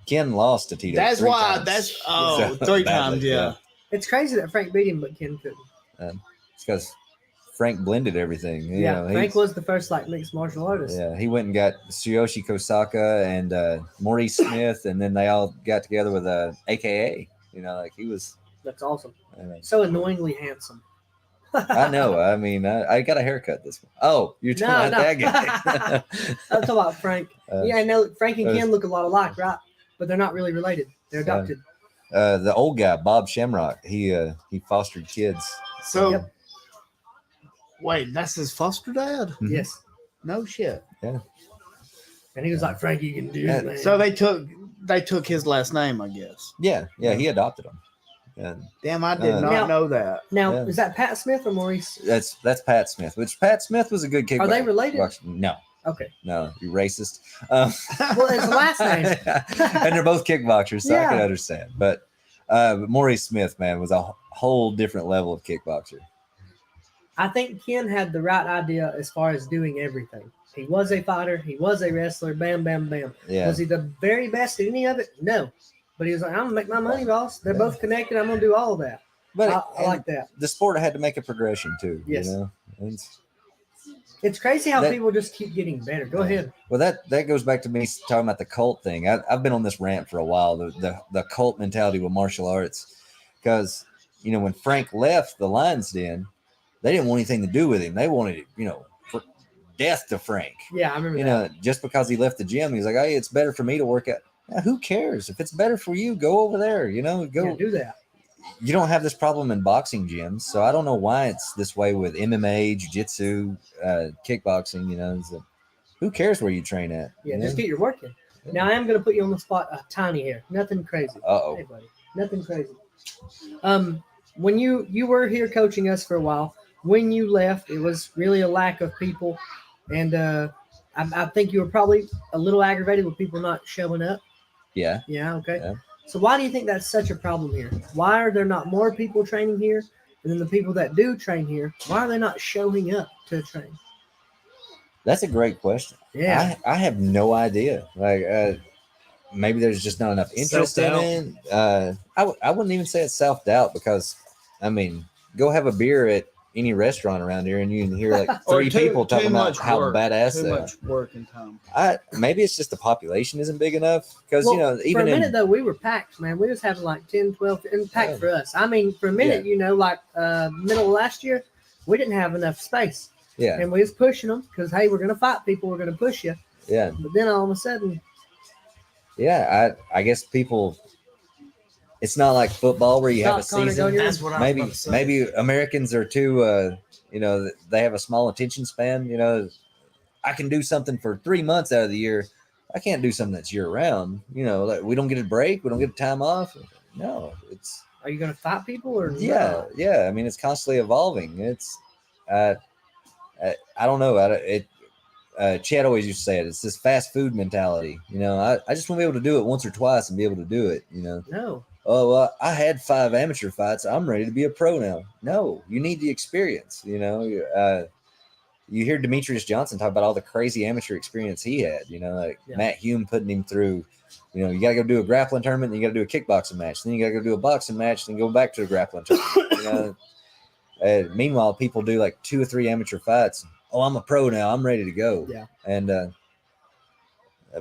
Ken lost to Tito. That's why. Times. Three times. Yeah. It's crazy that Frank beat him, but Ken couldn't. It's because Frank blended everything. Frank was the first mixed martial artist. Yeah, he went and got Tsuyoshi Kosaka and Maurice Smith, and then they all got together with AKA. He was. That's awesome. So annoyingly handsome. I know. I mean, I got a haircut this one. Oh, you're talking about that guy. I'm talking about Frank. Frank and Ken look a lot alike, right? But they're not really related. They're adopted. The old guy, Bob Shamrock, he fostered kids. So, wait, that's his foster dad? Mm-hmm. Yes. No shit. Yeah. And he was like, Frank, you can do it, man. So they took his last name, I guess. Yeah, he adopted him. And, damn, I did not know that. Now, is that Pat Smith or Maurice? That's Pat Smith. Which Pat Smith was a good kickboxer. Are they related? No. Okay. No, you racist. Well, it's the last name. And they're both kickboxers, so I can understand. But Maurice Smith, man, was a whole different level of kickboxer. I think Ken had the right idea as far as doing everything. He was a fighter. He was a wrestler. Bam, bam, bam. Yeah. Was he the very best at any of it? No. But he was like, I'm going to make my money, boss. They're both connected. I'm going to do all of that. But I like that. The sport had to make a progression, too. Yes. It's crazy how people just keep getting better. Go ahead. Well, that goes back to me talking about the cult thing. I've been on this rant for a while, the cult mentality with martial arts. Because, when Frank left the Lion's Den, they didn't want anything to do with him. They wanted, for death to Frank. Yeah, I remember that. Just because he left the gym, he's like, hey, it's better for me to work out. Now, who cares? If it's better for you, go over there. Go do that. You don't have this problem in boxing gyms, so I don't know why it's this way with MMA, jiu-jitsu, kickboxing. Who cares where you train at? Yeah, just get your work in. Yeah. Now, I am going to put you on the spot tiny here. Nothing crazy. Uh-oh. Hey, buddy. Nothing crazy. When you were here coaching us for a while, when you left, it was really a lack of people, and I think you were probably a little aggravated with people not showing up. Yeah. Yeah, okay. Yeah. So why do you think that's such a problem here? Why are there not more people training here? And then the people that do train here, why are they not showing up to train? That's a great question. Yeah. I have no idea. Maybe there's just not enough interest in it. I wouldn't even say it's self-doubt because, go have a beer at any restaurant around here and you can hear three people talking about how badass they are. Too much work and time. Maybe it's just the population isn't big enough because, even for a minute though, we were packed, man. We was having 10, 12 and packed for us. For a minute, middle of last year, we didn't have enough space. Yeah. And we was pushing them because, hey, we're going to fight people. We're going to push you. Yeah. But then all of a sudden. Yeah. I guess people, it's not like football where you have a season. That's what maybe Americans are too, they have a small attention span. I can do something for 3 months out of the year. I can't do something that's year round. You know, like we don't get a break, we don't get a time off. No, it's. Are you going to fight people or yeah, no? yeah? I mean, it's constantly evolving. It's, I don't know. Chad always used to say it. It's this fast food mentality. You know, I just want to be able to do it once or twice and be able to do it. You know. No. Oh, well, I had 5 amateur fights. I'm ready to be a pro now. No, you need the experience. You know, you hear Demetrius Johnson talk about all the crazy amateur experience he had. You know, like Matt Hume putting him through. You know, you got to go do a grappling tournament, then you got to do a kickboxing match, then you got to go do a boxing match, then go back to a grappling tournament. You know, meanwhile, people do like 2 or 3 amateur fights. Oh, I'm a pro now. I'm ready to go. Yeah, and they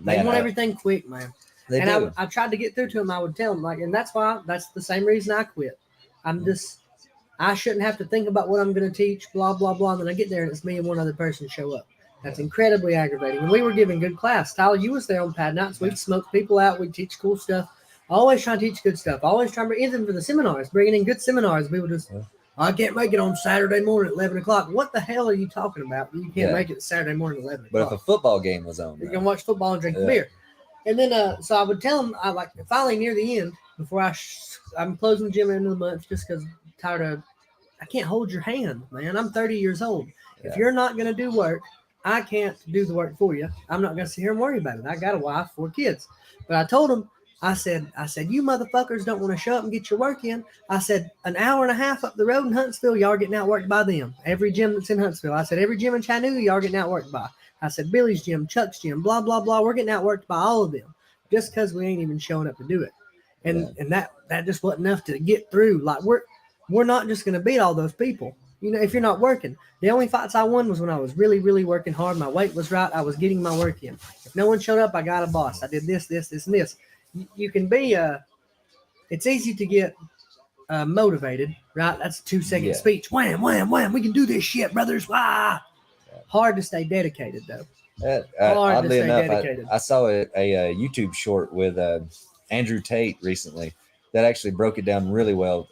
want everything quick, man. They do. I tried to get through to them. I would tell them, like, and that's the same reason I quit. I shouldn't have to think about what I'm going to teach, blah, blah, blah. And then I get there and it's me and one other person show up. That's incredibly aggravating. And we were giving good class. Tyler, you was there on pad nights. We'd smoke people out. We'd teach cool stuff. Always trying to teach good stuff. Always trying to, even for the seminars, bringing in good seminars. People just, I can't make it on Saturday morning at 11 o'clock. What the hell are you talking about? You can't make it Saturday morning at 11 o'clock. But if a football game was on, you can watch football and drink a beer. And then, so I would tell them, finally near the end, before I'm closing the gym at the end of the month just because I'm tired of, I can't hold your hand, man. I'm 30 years old. Yeah. If you're not going to do work, I can't do the work for you. I'm not going to sit here and worry about it. I got a wife, 4 kids. But I told them, I said, you motherfuckers don't want to show up and get your work in. I said, an hour and a half up the road in Huntsville, y'all are getting outworked by them. Every gym that's in Huntsville. I said, every gym in Chattanooga, y'all are getting outworked by. I said, Billy's gym, Chuck's gym, blah, blah, blah. We're getting outworked by all of them just because we ain't even showing up to do it. And that just wasn't enough to get through. Like, we're not just going to beat all those people. You know, if you're not working. The only fights I won was when I was really, really working hard. My weight was right. I was getting my work in. If no one showed up, I got a boss. I did this, this, this, and this. You can be it's easy to get motivated, right? That's a 2-second speech. Wham, wham, wham. We can do this shit, brothers. Wah! Hard to stay dedicated, though. Oddly enough, I saw a YouTube short with Andrew Tate recently that actually broke it down really well.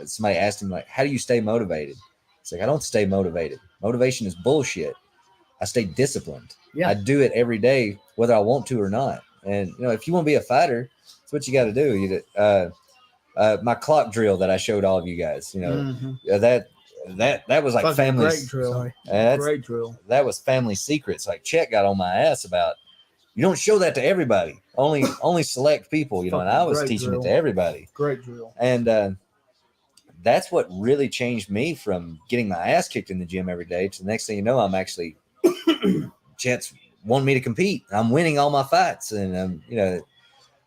Somebody asked him, like, how do you stay motivated? It's like, I don't stay motivated. Motivation is bullshit. I stay disciplined. Yeah. I do it every day, whether I want to or not. And, you know, if you want to be a fighter, that's what you got to do. My clock drill that I showed all of you guys, you know, that was like family. Great drill. Great drill. That was family secrets. Like Chet got on my ass about, you don't show that to everybody. Only select people, you know, and I was teaching it to everybody. Great drill. And that's what really changed me from getting my ass kicked in the gym every day to the next thing you know, I'm actually Chet's wanting me to compete. I'm winning all my fights, and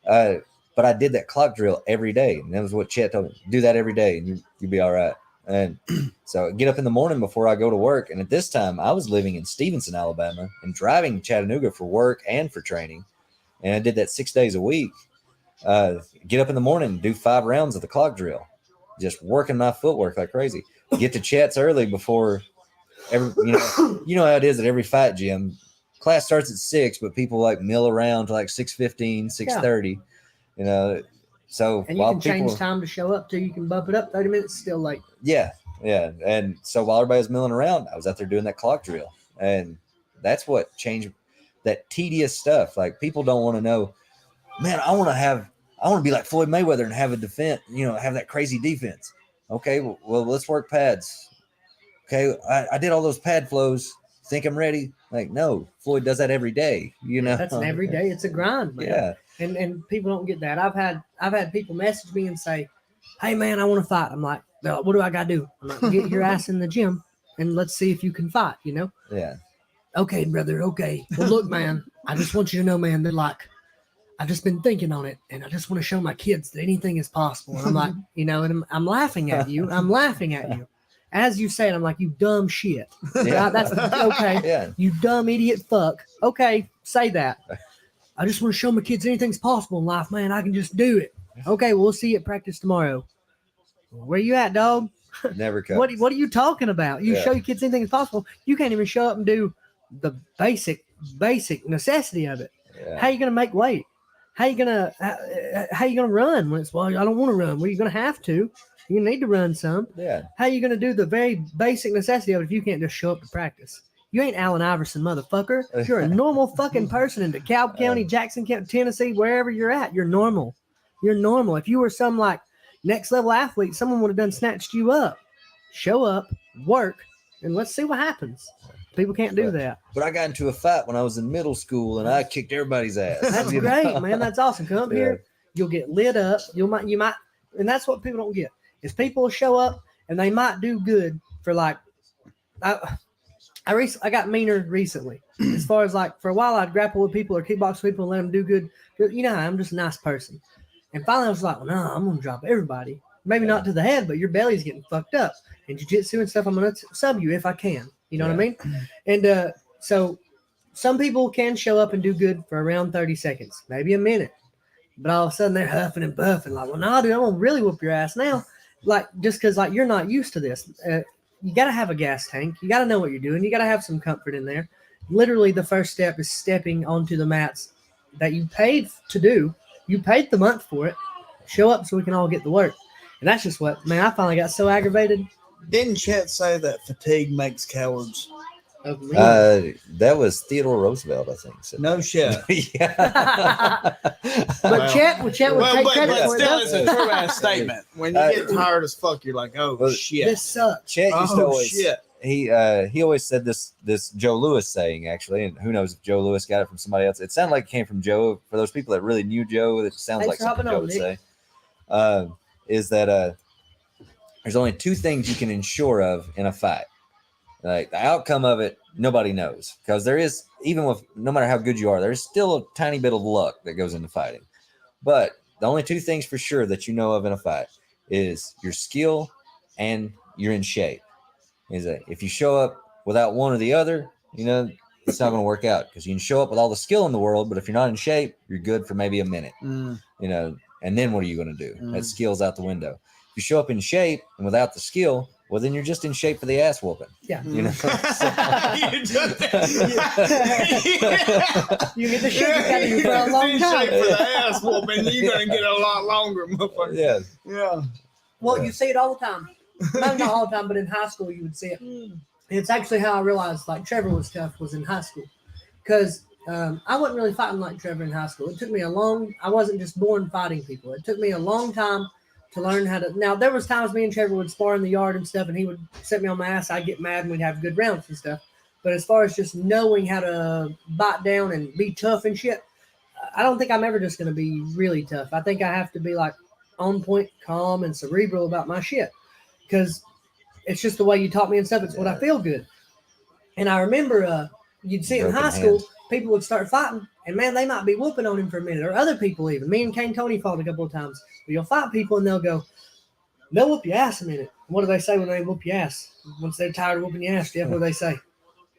but I did that clock drill every day, and that was what Chet told me. Do that every day, and you'll be all right. And so I get up in the morning before I go to work, and at this time I was living in Stevenson, Alabama, and driving to Chattanooga for work and for training, and I did that 6 days a week. Get up in the morning, do 5 rounds of the clock drill, just working my footwork like crazy. Get to Chet's early before you know how it is at every fight gym. Class starts at 6, but people like mill around to like 6:15, 6:30. You know, so and you can change time to show up too. You can bump it up 30 minutes, still late. Yeah. And so while everybody was milling around, I was out there doing that clock drill, and that's what changed that tedious stuff. Like, people don't want to know, man, I want to be like Floyd Mayweather and have a defense, you know, have that crazy defense. Okay, well, let's work pads. Okay, I did all those pad flows. Think I'm ready? Like, no, Floyd does that every day. You know, that's an every day. It's a grind, man. Yeah, and people don't get that. I've had people message me and say, "Hey, man, I want to fight." I'm like, "What do I got to do?" I'm like, "Get your ass in the gym and let's see if you can fight." You know? Yeah. Okay, brother. Okay. Well, look, man, I just want you to know, man, that like, I've just been thinking on it, and I just want to show my kids that anything is possible. And I'm like, you know, and I'm laughing at you. I'm laughing at you. As you say it, I'm like, you dumb shit. Yeah. That's okay. Yeah. You dumb idiot fuck. Okay, say that. I just want to show my kids anything's possible in life, man. I can just do it. Okay, we'll see you at practice tomorrow. Where you at, dog? Never comes. What are you talking about? You show your kids anything is possible. You can't even show up and do the basic necessity of it. Yeah. How you gonna make weight? How you gonna run when it's, well, I don't want to run. Well, you're gonna have to. You need to run some. Yeah. How you gonna do the very basic necessity of it if you can't just show up to practice? You ain't Allen Iverson, motherfucker. You're a normal fucking person in DeKalb County, Jackson County, Tennessee, wherever you're at. You're normal. You're normal. If you were some like next level athlete, someone would have done snatched you up. Show up, work, and let's see what happens. People can't do that. But I got into a fight when I was in middle school, and I kicked everybody's ass. That's great, man. That's awesome. Come up here, you'll get lit up. You might, and that's what people don't get. Is people will show up and they might do good for like. I got meaner recently. As far as like for a while, I'd grapple with people or kickbox with people and let them do good. You know, I'm just a nice person. And finally, I was like, well, no, I'm gonna drop everybody. Maybe not to the head, but your belly's getting fucked up. And jiu-jitsu and stuff, I'm gonna sub you if I can. You know what I mean? And so some people can show up and do good for around 30 seconds, maybe a minute. But all of a sudden they're huffing and puffing like, well, no, dude, I'm gonna really whoop your ass now. Like just because like you're not used to this. You got to have a gas tank. You got to know what you're doing. You got to have some comfort in there. Literally, the first step is stepping onto the mats that you paid to do. You paid the month for it. Show up so we can all get the work. And that's just what, man, I finally got so aggravated. Didn't Chet say that fatigue makes cowards? That was Theodore Roosevelt, I think. So. No shit. Yeah. But Chet would take credit for it. Still, it's a true ass statement. When you get tired as fuck, you're like, oh shit, this sucks. Chet used to always. Shit. He always said this Joe Louis saying actually, and who knows if Joe Louis got it from somebody else. It sounded like it came from Joe. For those people that really knew Joe, it sounds like something Joe would say. Is that there's only two things you can ensure of in a fight. Like the outcome of it, nobody knows because there is, even with no matter how good you are, there's still a tiny bit of luck that goes into fighting. But the only two things for sure that you know of in a fight is your skill and you're in shape. Is that if you show up without one or the other, you know, it's not going to work out because you can show up with all the skill in the world, but if you're not in shape, you're good for maybe a minute, you know, and then what are you going to do? That skill's out the window. If you show up in shape and without the skill, well, then you're just in shape for the ass whooping. Yeah. You know? You get the shit out of you for a long time. Shape for the ass whooping, you're going to get a lot longer, motherfucker. Yeah. Yeah. Well, you see it all the time. Not all the time, but in high school you would see it. It's actually how I realized like Trevor was tough was in high school. Because I wasn't really fighting like Trevor in high school. It took me I wasn't just born fighting people. It took me a long time to learn how to. Now, there was times me and Trevor would spar in the yard and stuff, and he would set me on my ass. I'd get mad, and we'd have good rounds and stuff. But as far as just knowing how to bite down and be tough and shit, I don't think I'm ever just going to be really tough. I think I have to be, like, on point, calm, and cerebral about my shit. Because it's just the way you taught me and stuff. It's what I feel good. And I remember you'd see it in high school, people would start fighting, and, man, they might be whooping on him for a minute, or other people even. Me and Kane Tony fought a couple of times. You'll fight people and they'll whoop your ass a minute. What do they say when they whoop your ass? Once they're tired of whooping your ass, Jeff, what do they say?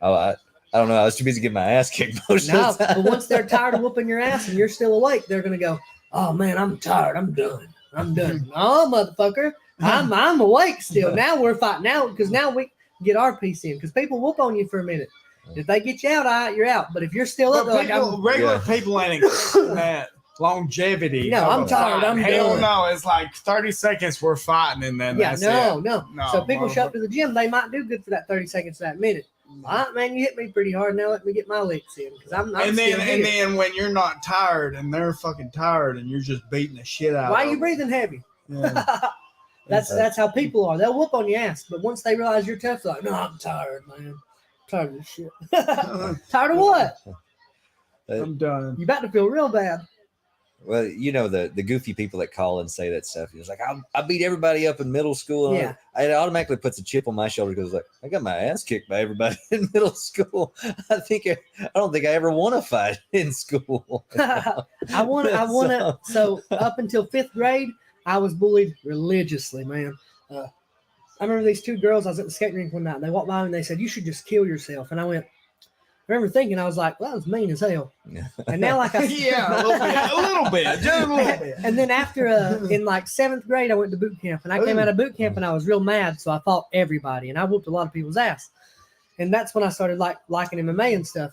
Oh, I don't know. I was too busy getting my ass kicked most of the time. But once they're tired of whooping your ass and you're still awake, they're going to go, oh, man, I'm tired. I'm done. Oh, motherfucker. I'm awake still. Now we're fighting now because now we get our piece in because people whoop on you for a minute. If they get you out, all right, you're out. But if you're still up, regular people ain't expecting that. Longevity. No, I'm tired. I'm Hell done. No, it's like 30 seconds we're fighting and then that's it. No. So people show up to the gym, they might do good for that 30 seconds to that minute. All right, man, you hit me pretty hard. Now let me get my licks in because I'm and then when you're not tired and they're fucking tired and you're just beating the shit out. Why are you breathing heavy? Yeah. That's how people are. They'll whoop on your ass, but once they realize you're tough, they're like, no, I'm tired, man. I'm tired of this shit. Tired of what? I'm done. You about to feel real bad. Well, you know, the goofy people that call and say that stuff. He was like, I beat everybody up in middle school. And it automatically puts a chip on my shoulder because like, I got my ass kicked by everybody in middle school. I don't think I ever won a fight in school. I won. So up until 5th grade, I was bullied religiously, man. I remember these two girls, I was at the skating rink one night, and they walked by me and they said, you should just kill yourself. And I went, I remember thinking, I was like, well, that was mean as hell. And now, like, a little bit, just a little bit. And then after, in like 7th grade, I went to boot camp, and I came out of boot camp, and I was real mad, so I fought everybody, and I whooped a lot of people's ass. And that's when I started liking MMA and stuff.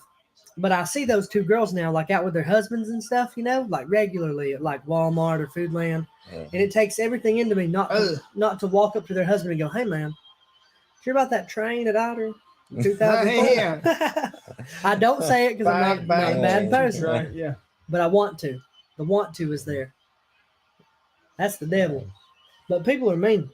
But I see those two girls now, like out with their husbands and stuff, you know, like regularly at like Walmart or Foodland. Yeah. And it takes everything into me not to walk up to their husband and go, hey, man, sure about that train at Outer? 2004. Yeah. I don't say it because I'm not a bad person. Right. Yeah. But I want to. The want to is there. That's the devil. But people are mean.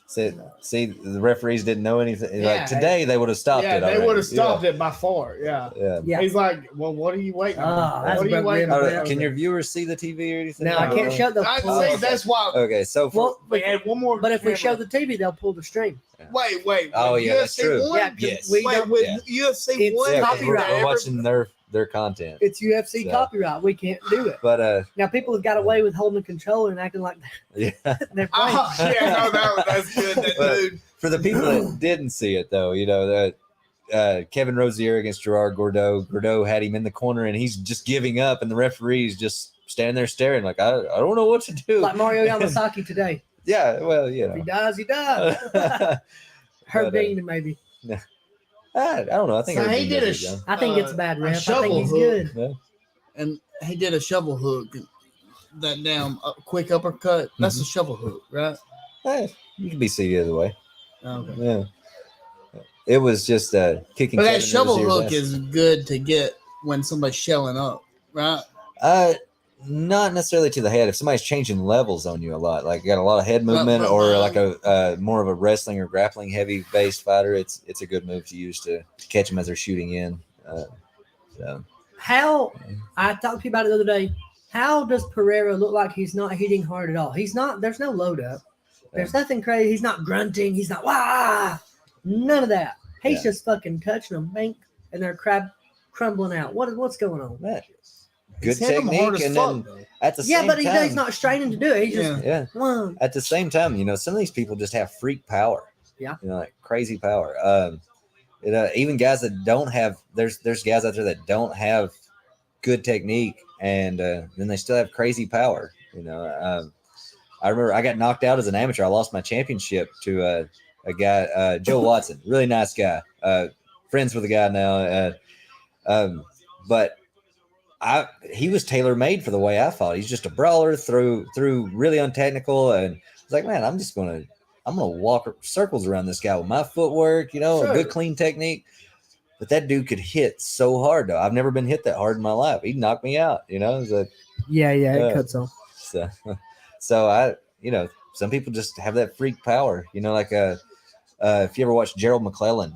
See, the referees didn't know anything. Yeah, like today, they would have stopped it. They would have stopped it by far. Yeah. Yeah. He's like, well, what are you waiting on? That's What are you waiting on? Can your viewers see the TV or anything? No, I can't show the. I say that's why. Okay, so we had one more. But if we show the TV, they'll pull the stream. Wait. Oh yeah, that's true. Yeah, yes. UFC one, copyright. We're watching their content. It's UFC copyright. We can't do it. But now people have got away with holding a controller and acting like yeah. they're playing. That's good. Dude. For the people that didn't see it, though, Kevin Rozier against Gerard Gordeau. Gordeau had him in the corner, and he's just giving up, and the referee's just standing there staring like, I don't know what to do. Like Mario Yamasaki today. Yeah, well, If he dies, he dies. Herb Dean, maybe. I don't know. I think he did I think it's a bad ref. I think he's hook. good. Yeah. And he did a shovel hook, that down quick uppercut. That's a shovel hook, right? You can be seen either way. Okay. Yeah. It was just kicking. But that Kevin shovel Rozier's hook ass. is good to get when somebody's shelling up, right? Not necessarily to the head. If somebody's changing levels on you a lot, like you got a lot of head movement, or like a more of a wrestling or grappling heavy based fighter, it's a good move to use to catch them as they're shooting in. How I talked to you about it the other day. How does Perea look like he's not hitting hard at all? He's not. There's no load up. There's nothing crazy. He's not grunting. He's not wah. None of that. He's just fucking touching them, bank, and they're crumbling out. What's going on? That good technique, and then at the same but time, he's not straining to do it. He's just At the same time, some of these people just have freak power. Yeah, like crazy power. Even guys that don't have there's guys out there that don't have good technique, and then they still have crazy power. I remember I got knocked out as an amateur. I lost my championship to a guy, Joe Watson, really nice guy. Friends with the guy now, but he was tailor made for the way I fought. He's just a brawler, threw really untechnical, and I was like, man, I'm gonna walk circles around this guy with my footwork, a good clean technique. But that dude could hit so hard, though. I've never been hit that hard in my life. He'd knock me out, It was it cuts off. So I, some people just have that freak power, like if you ever watched Gerald McClellan,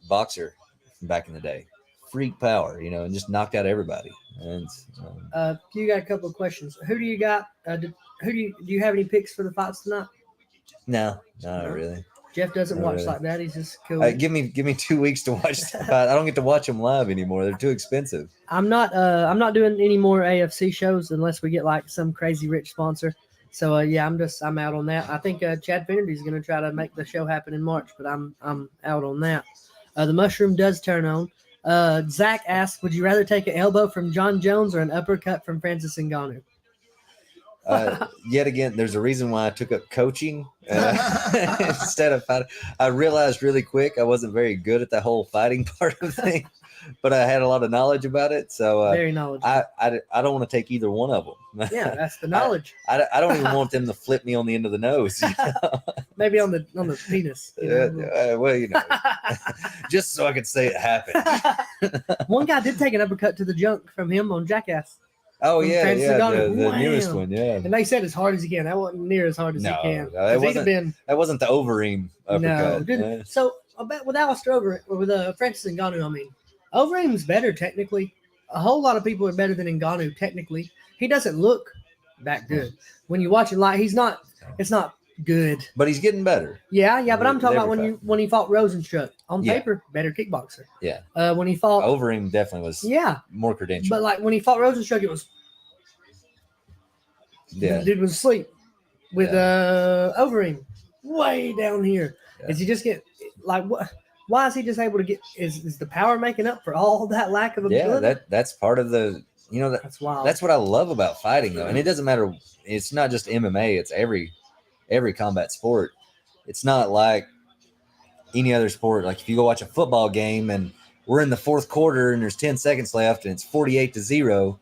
boxer from back in the day, freak power, and just knocked out everybody. And you got a couple of questions. Who do you got? Do you have any picks for the fights tonight? No, not really. Jeff doesn't watch like that. He's just cool. Give me 2 weeks to watch the fight. I don't get to watch them live anymore. They're too expensive. I'm not doing any more AFC shows unless we get like some crazy rich sponsor. So I'm out on that. I think Chad Finnerty is going to try to make the show happen in March, but I'm out on that. The mushroom does turn on. Zach asked, would you rather take an elbow from John Jones or an uppercut from Francis Ngannou? Yet again, there's a reason why I took up coaching instead of fighting. I realized really quick I wasn't very good at the whole fighting part of things, but I had a lot of knowledge about it. So very knowledgeable. I don't want to take either one of them. Yeah, that's the knowledge. I don't even want them to flip me on the end of the nose. Maybe on the penis. Just so I could say it happened. One guy did take an uppercut to the junk from him on Jackass. Oh yeah, the newest one, yeah. And they said as hard as he can. That wasn't near as hard as he can. That wasn't the Overeem uppercut. No, so with Alistair with Francis Ngannou, Overeem's better technically. A whole lot of people are better than Ngannou technically. He doesn't look that good when you watch it live. It's not good, but he's getting better. Yeah. But I'm talking about when he fought Rosenstruck on paper, better kickboxer. Yeah. When he fought Overeem, definitely was. More credentialed. But like when he fought Rosenstruck, it was. Yeah. The dude was asleep with Overeem way down here. Yeah. Is he just get like what? Why is he just able to get? Is the power making up for all that lack of ability? Yeah, that's part of the. That's wild. That's what I love about fighting, though, and it doesn't matter. It's not just MMA. It's every combat sport. It's not like any other sport. Like if you go watch a football game and we're in the fourth quarter and there's 10 seconds left and it's 48-0,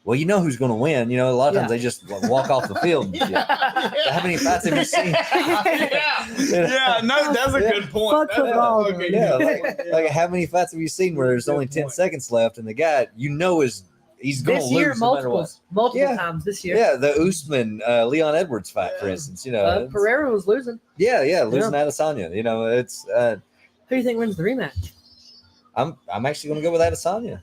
well, you know who's going to win. A lot of times they just walk off the field. And shit. How many fights have you seen? No, that's a good point. Fuck football. Like how many fights have you seen where there's only 10 seconds left and the guy, he's going to lose year, no matter what. Multiple times this year. Yeah, the Usman Leon Edwards fight, for instance. Perea was losing. Yeah, losing Adesanya. It's. Who do you think wins the rematch? I'm actually going to go with Adesanya.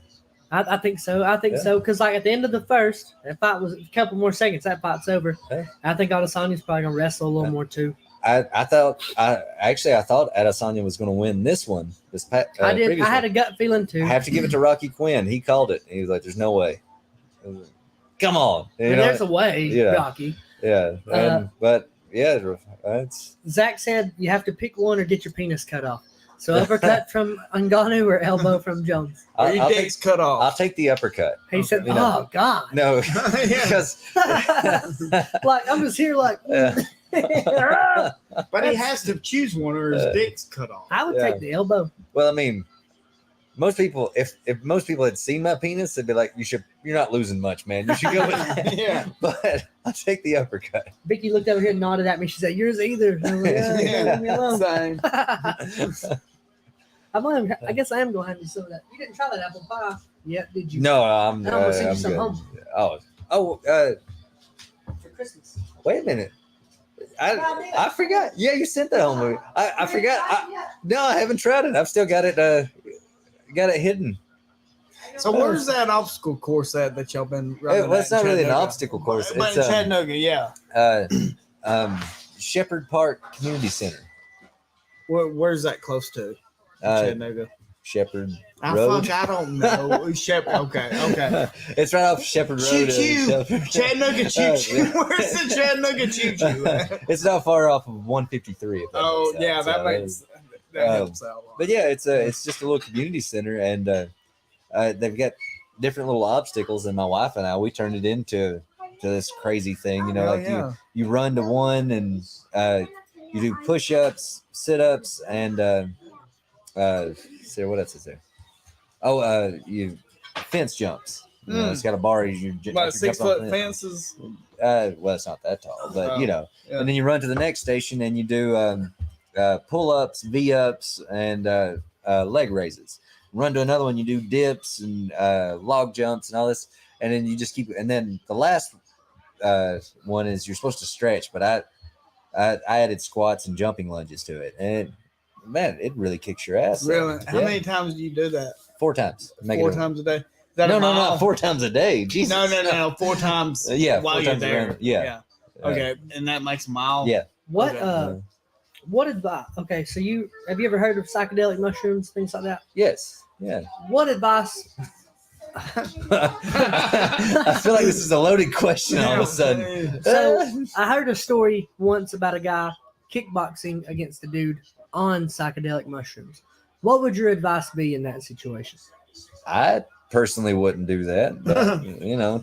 I think so. I think so because at the end of the first, that fight was a couple more seconds. That fight's over. Yeah. I think Adesanya's probably going to wrestle a little more too. I thought Adesanya was going to win this one. I did. I had a gut feeling too. I have to give it to Rocky Quinn. He called it. He was like, "There's no way." Come on, there's a way, Rocky. Yeah, but it's. Zach said you have to pick one or get your penis cut off. So uppercut from Ngannou or elbow from Jones? Your dick's cut off. I'll take the uppercut. He said, "Oh God." No, because I'm just here like. But he has to choose one or his dick's cut off. I would take the elbow. Well, I mean, most people, if most people had seen my penis, they'd be like, you're not losing much, man. You should go with But I'll take the uppercut. Vicky looked over here and nodded at me. She said, "Yours either." I was like, leave me alone. Same. I guess I am going to have you some of that. You didn't try that apple pie yet, did you? No, I'm gonna send you some good. home. For Christmas. Wait a minute. I forgot. Yeah, you sent that home. I forgot. I haven't tried it. I've still got it hidden. So where's that obstacle course that y'all been running? Well, it's not really an obstacle course. But it's Chattanooga, yeah. Shepherd Park Community Center. Where's that close to? Chattanooga. Shepherd Road. I don't know. Shepherd. Okay. It's right off Shepherd Road. Choo-choo. Chattanooga choo-choo. Where's the Chattanooga choo-choo? It's not far off of 153. That helps out. But yeah, it's just a little community center, and they've got different little obstacles. And my wife and I, we turned it into this crazy thing. You run to one, and you do push-ups, sit-ups, and Sarah, what else is there? You fence jumps. It's got a bar. You about 6 foot fences. Well, it's not that tall, but and then you run to the next station and you do pull-ups, V-ups, and leg raises. Run to another one, you do dips and log jumps and all this, and then you just keep. And then the last one is you're supposed to stretch, but I added squats and jumping lunges to it, and man, it really kicks your ass. Really? How many times do you do that? 4 times. 4 times a day? No, 4 times a day. Jesus. No. 4 times while you're there. Yeah. Okay, and that makes a mile? Yeah. What advice? Okay, so have you ever heard of psychedelic mushrooms, things like that? Yes. Yeah. What advice? I feel like this is a loaded question all of a sudden. So I heard a story once about a guy kickboxing against a dude on psychedelic mushrooms. What would your advice be in that situation? I personally wouldn't do that, but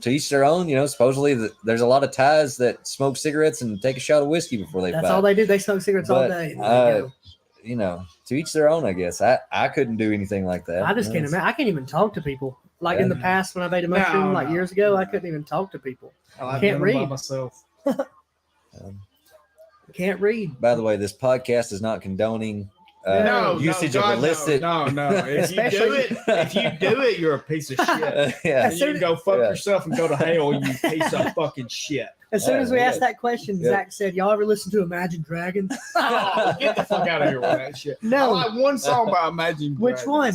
to each their own. Supposedly there's a lot of Thais that smoke cigarettes and take a shot of whiskey before they fight. That's all they do. They smoke cigarettes all day. To each their own, I guess. I couldn't do anything like that. I just can't imagine. I can't even talk to people. Like in the past when I made a mushroom, years ago, I couldn't even talk to people. I can't read. By myself. Can't read. By the way, this podcast is not condoning usage of illicit. No. If you do it, you're a piece of shit. And you can go fuck yourself and go to hell, you piece of fucking shit. As soon as we asked that question, Zach said, "Y'all ever listen to Imagine Dragons?" Get the fuck out of here with that shit. No. I like one song by Imagine Dragons. Which one?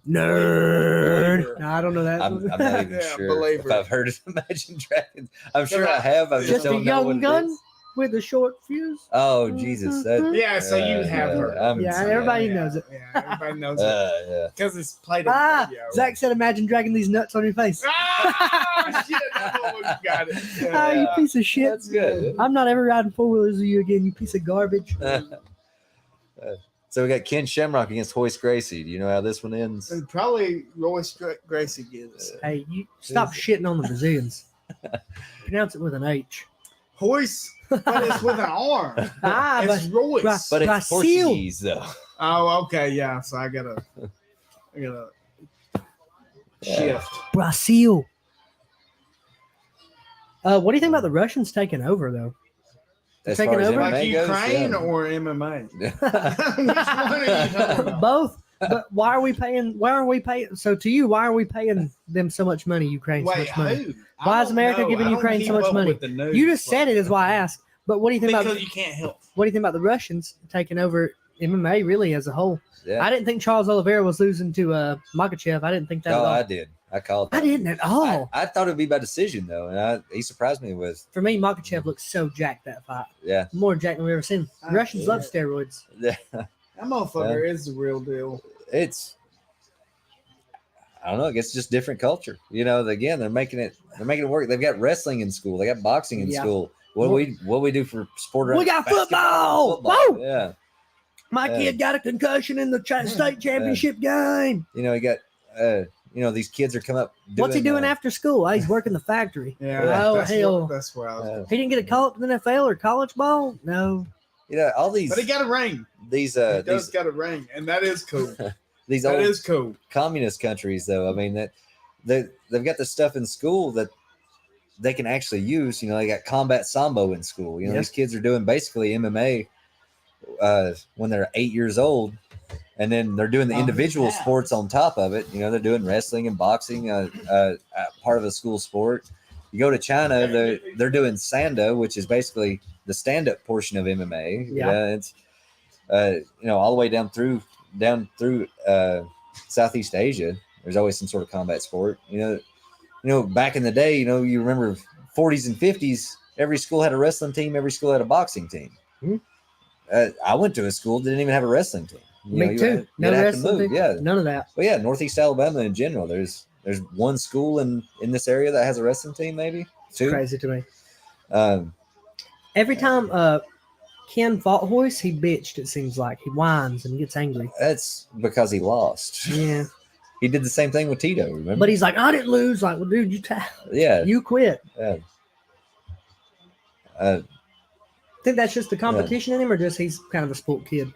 Nerd. No, I don't know that. I'm not even sure if I've heard of Imagine Dragons. I'm sure I have. I just don't know what it is. With a short fuse. Oh, Jesus. So you have heard. Everybody knows it. Yeah, everybody knows it. Because it's played on radio. Zach said, "Imagine dragging these nuts on your face." Oh, shit. You got it. You piece of shit. That's good. I'm not ever riding 4-wheelers with you again, you piece of garbage. So we got Ken Shamrock against Hoist Gracie. Do you know how this one ends? And probably Royce Gracie gets. Hey, you stop shitting on the Brazilians. Pronounce it with an H. Hoist, but it's with an R. It's Royce. But it's Portuguese, though. Oh, okay, yeah. So I gotta shift. Brazil. What do you think about the Russians taking over, though? As Taking far as over? MMA Like goes, Ukraine yeah. or MMA? Which one are you talking about? Both. But why are we paying? So to you, why are we paying them so much money? Ukraine so Wait, much money. who? Why is America giving Ukraine so much money? You just said it, is why I asked. But what do you think because about? you can't help. What do you think about the Russians taking over MMA really as a whole? Yeah. I didn't think Charles Oliveira was losing to Makhachev. I didn't think that at all. I did. I called that. I didn't at all. I thought it would be by decision, though, and he surprised me with. For me, Makhachev looked so jacked that fight. Yeah. More jacked than we've ever seen. Russians love steroids. Yeah. That motherfucker is the real deal. It's. I don't know. I guess it's just different culture. Again, they're making it work. They've got wrestling in school. They got boxing in school. What we do for sport? We got football. Woo! Yeah. My kid got a concussion in the state championship game. You got. These kids are coming up. What's he doing after school? He's working the factory. Yeah. Oh, hell. That's where I was. He didn't get a call up to the NFL or college ball? No. All these. But he got a ring. These. He does got a ring, and that is cool. That is cool. Communist countries, though. I mean, they've got the stuff in school that they can actually use. They got combat sambo in school. These kids are doing basically MMA when they're 8 years old, and then they're doing the individual sports on top of it. They're doing wrestling and boxing, part of a school sport. You go to China, they're doing sando, which is basically the stand-up portion of MMA. Yeah, it's all the way down through Southeast Asia. There's always some sort of combat sport. Back in the day, you remember 40s and 50s, every school had a wrestling team, every school had a boxing team. Mm-hmm. I went to a school that didn't even have a wrestling team. Me too. No wrestling team? Yeah. None of that. Well, yeah, Northeast Alabama in general. There's one school in this area that has a wrestling team, maybe two. Crazy to me. Every time Ken fought Hoist, he bitched, it seems like. He whines and gets angry. That's because he lost. Yeah. He did the same thing with Tito, remember? But he's like, I didn't lose. Like, well, dude, you quit. Yeah. Think that's just the competition in him, or just he's kind of a sport kid?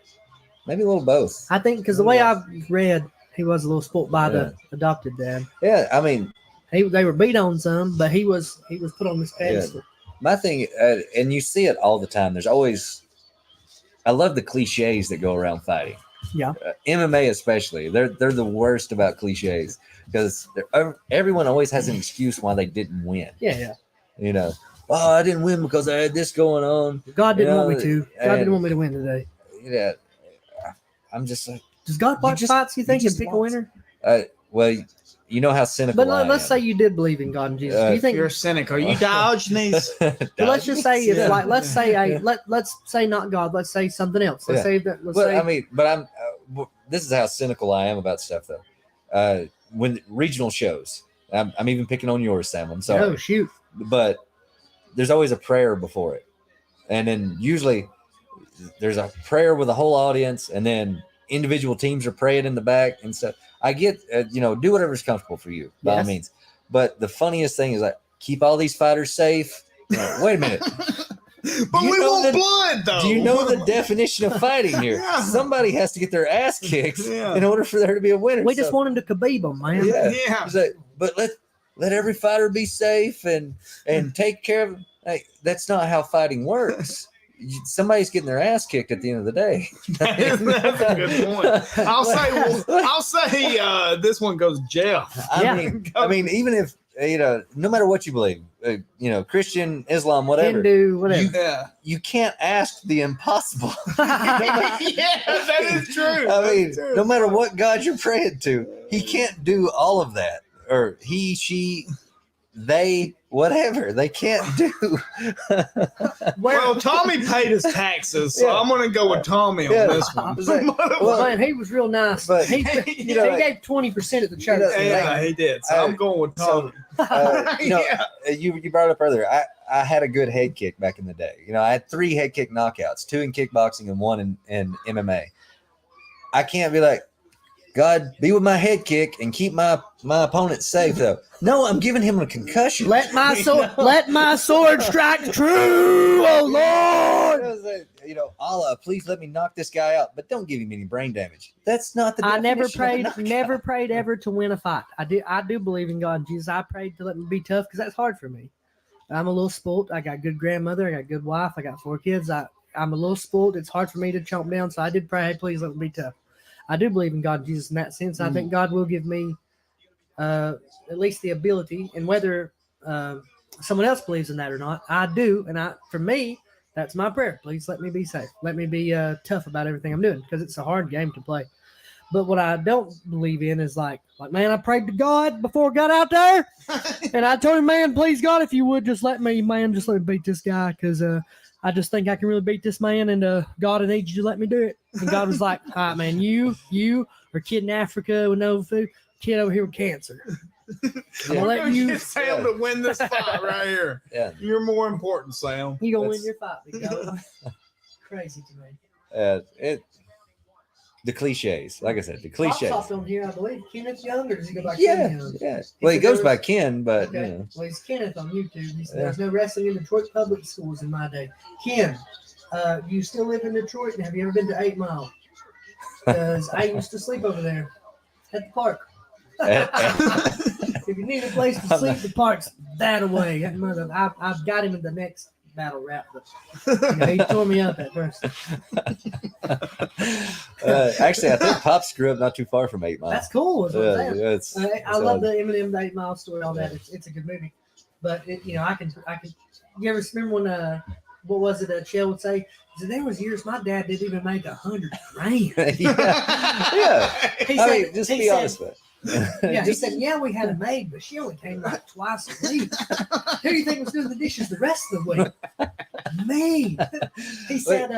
Maybe a little both. I think because the way I've read, he was a little sport by the adopted dad. Yeah, I mean, they were beat on some, but he was put on this pedestal. My thing, and you see it all the time. There's always, I love the cliches that go around fighting. Yeah, MMA especially, they're the worst about cliches because everyone always has an excuse why they didn't win. Yeah. Oh, I didn't win because I had this going on. God didn't want me to. God didn't want me to win today. Yeah, I'm just like, does God watch fights? You think and pick a winner? Well, you know how cynical. But let's say you did believe in God and Jesus. Do you think you're a cynic? Are you Diogenes? Let's just say it's like let's say not God. Let's say something else. Let's say that. This is how cynical I am about stuff, though. When regional shows, I'm even picking on yours, Sam. I'm sorry. Oh shoot! But there's always a prayer before it, and then usually there's a prayer with a whole audience, and then individual teams are praying in the back and stuff. I get, do whatever's comfortable for you, by all means. But the funniest thing is, keep all these fighters safe. Wait a minute. But we want blood, though. Do you know the definition of fighting here? Yeah. Somebody has to get their ass kicked in order for there to be a winner. We just want him to Khabib them, man. Yeah. But let every fighter be safe and take care of them. Hey, that's not how fighting works. Somebody's getting their ass kicked at the end of the day. That's a good point. I'll say this one goes Jeff. I mean, even if no matter what you believe, Christian, Islam, whatever, Hindu, whatever, you can't ask the impossible. That is true. No matter what God you're praying to, He can't do all of that, or he, she, they. Whatever they can't do. Well, Tommy paid his taxes, so I'm going to go with Tommy on this one. Man, he was real nice. But he gave 20% at the church. Yeah, he did. So I'm going with Tommy. You brought up earlier. I had a good head kick back in the day. I had 3 head kick knockouts, 2 in kickboxing and 1 in MMA. I can't be like, God, be with my head kick and keep my opponent safe, though. No, I'm giving him a concussion. Let my sword strike true, oh Lord. Allah, please let me knock this guy out, but don't give him any brain damage. That's not the. I never prayed ever to win a fight. I do believe in God and Jesus. I prayed to let me be tough because that's hard for me. I'm a little spoiled. I got good grandmother. I got good wife. I got 4 kids. I'm a little spoiled. It's hard for me to chomp down. So I did pray, hey, please let me be tough. I do believe in God and Jesus in that sense. I think God will give me at least the ability, and whether someone else believes in that or not, I do. And for me, that's my prayer. Please let me be safe. Let me be tough about everything I'm doing, because it's a hard game to play. But what I don't believe in is like, man, I prayed to God before I got out there. And I told him, man, please, God, if you would just let me beat this guy. Because I just think I can really beat this man. And God, I need you to let me do it. And God was like, all right, man, you are kid in Africa with no food, kid over here with cancer. I'm going to let you. Get Sam to win this fight right here. Yeah. You're more important, Sam. You're going to win your fight, big dog. Crazy to me. The cliches, like I said, the cliches. Pops on here, I believe. Kenneth Young, or does he go by Ken Young? Yeah. Well, he goes by Ken, but okay. you know. Well, he's Kenneth on YouTube. He said, there's no wrestling in Detroit public schools in my day. Ken, you still live in Detroit? And have you ever been to 8 Mile? Because I used to sleep over there at the park. If you need a place to sleep, the park's that away. I've got him in the next battle rap, but he tore me up at first. Actually, I think Pops grew up not too far from 8 Mile. That's cool. I love the Eminem 8 Mile story, all that. It's a good movie. But I can. You ever remember when what was it? Shell would say, there was years my dad didn't even make $100,000. yeah. Just be honest with it. He said, we had a maid, but she only came like twice a week. Who do you think was doing the dishes the rest of the week? Maid. He said,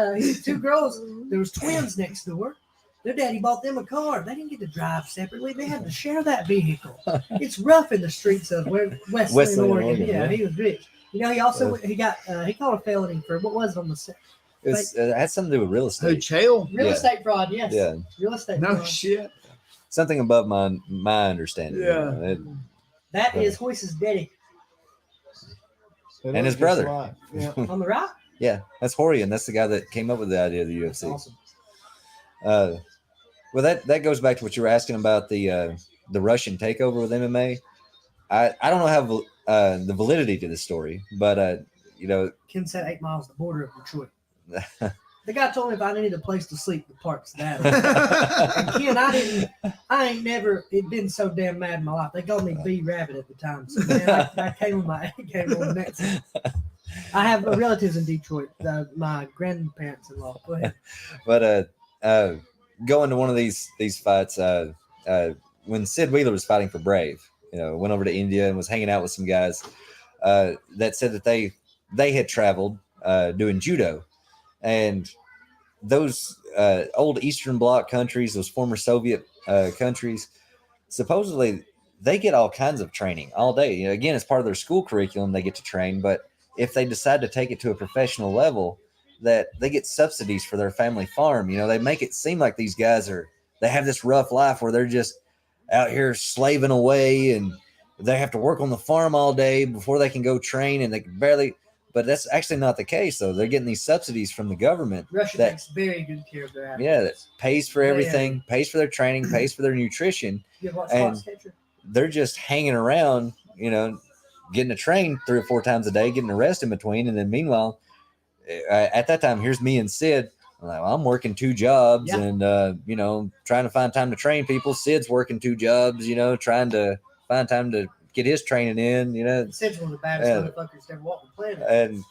2 girls, there was twins next door. Their daddy bought them a car. They didn't get to drive separately. They had to share that vehicle. It's rough in the streets of Westland, Oregon. Yeah, he was rich. He also he caught a felony for, what was it on the set? It had something to do with real estate. Jail? Real estate fraud, yes. Yeah. Real estate fraud. No shit. Something above my understanding. Yeah. That is Hoyce's daddy. And his brother. Yeah. On the right? Yeah. That's Horian. That's the guy that came up with the idea of the UFC. Awesome. Well, that goes back to what you were asking about the Russian takeover with MMA. I don't know how the validity to this story, but Ken said 8 miles the border of Detroit. The guy told me if I needed a place to sleep, the park's that. And Ken, I ain't never been so damn mad in my life. They called me B Rabbit at the time. So man, I came on my A game on the next. I have relatives in Detroit, my grandparents-in-law. Go ahead. But going to one of these fights, when Sid Wheeler was fighting for Brave, went over to India and was hanging out with some guys that said that they had traveled doing judo. And those old Eastern Bloc countries, those former Soviet countries, supposedly they get all kinds of training all day. Again, it's part of their school curriculum. They get to train, but if they decide to take it to a professional level, that they get subsidies for their family farm. They make it seem like these guys they have this rough life where they're just out here slaving away and they have to work on the farm all day before they can go train, and they can barely. But that's actually not the case, though. They're getting these subsidies from the government. Russia takes very good care of their athletes. Yeah, that pays for everything, pays for their training, pays for their nutrition. And they're just hanging around, getting to train 3 or 4 times a day, getting a rest in between. And then meanwhile, at that time, here's me and Sid. I'm working 2 jobs and, trying to find time to train people. Sid's working 2 jobs, trying to find time to get his training in, Sid's one of the baddest motherfuckers to ever walk the planet. And,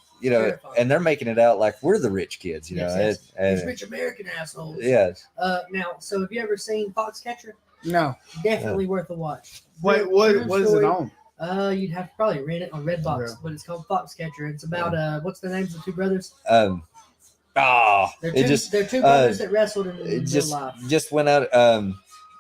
and they're making it out like we're the rich kids, These rich American assholes. Yes. Now, so have you ever seen Foxcatcher? No. Definitely worth a watch. Wait, what is it on? You'd have to probably rent it on Redbox, but it's called Foxcatcher. It's about what's the names of the 2 brothers? They're 2 brothers that wrestled in real life. Just went out.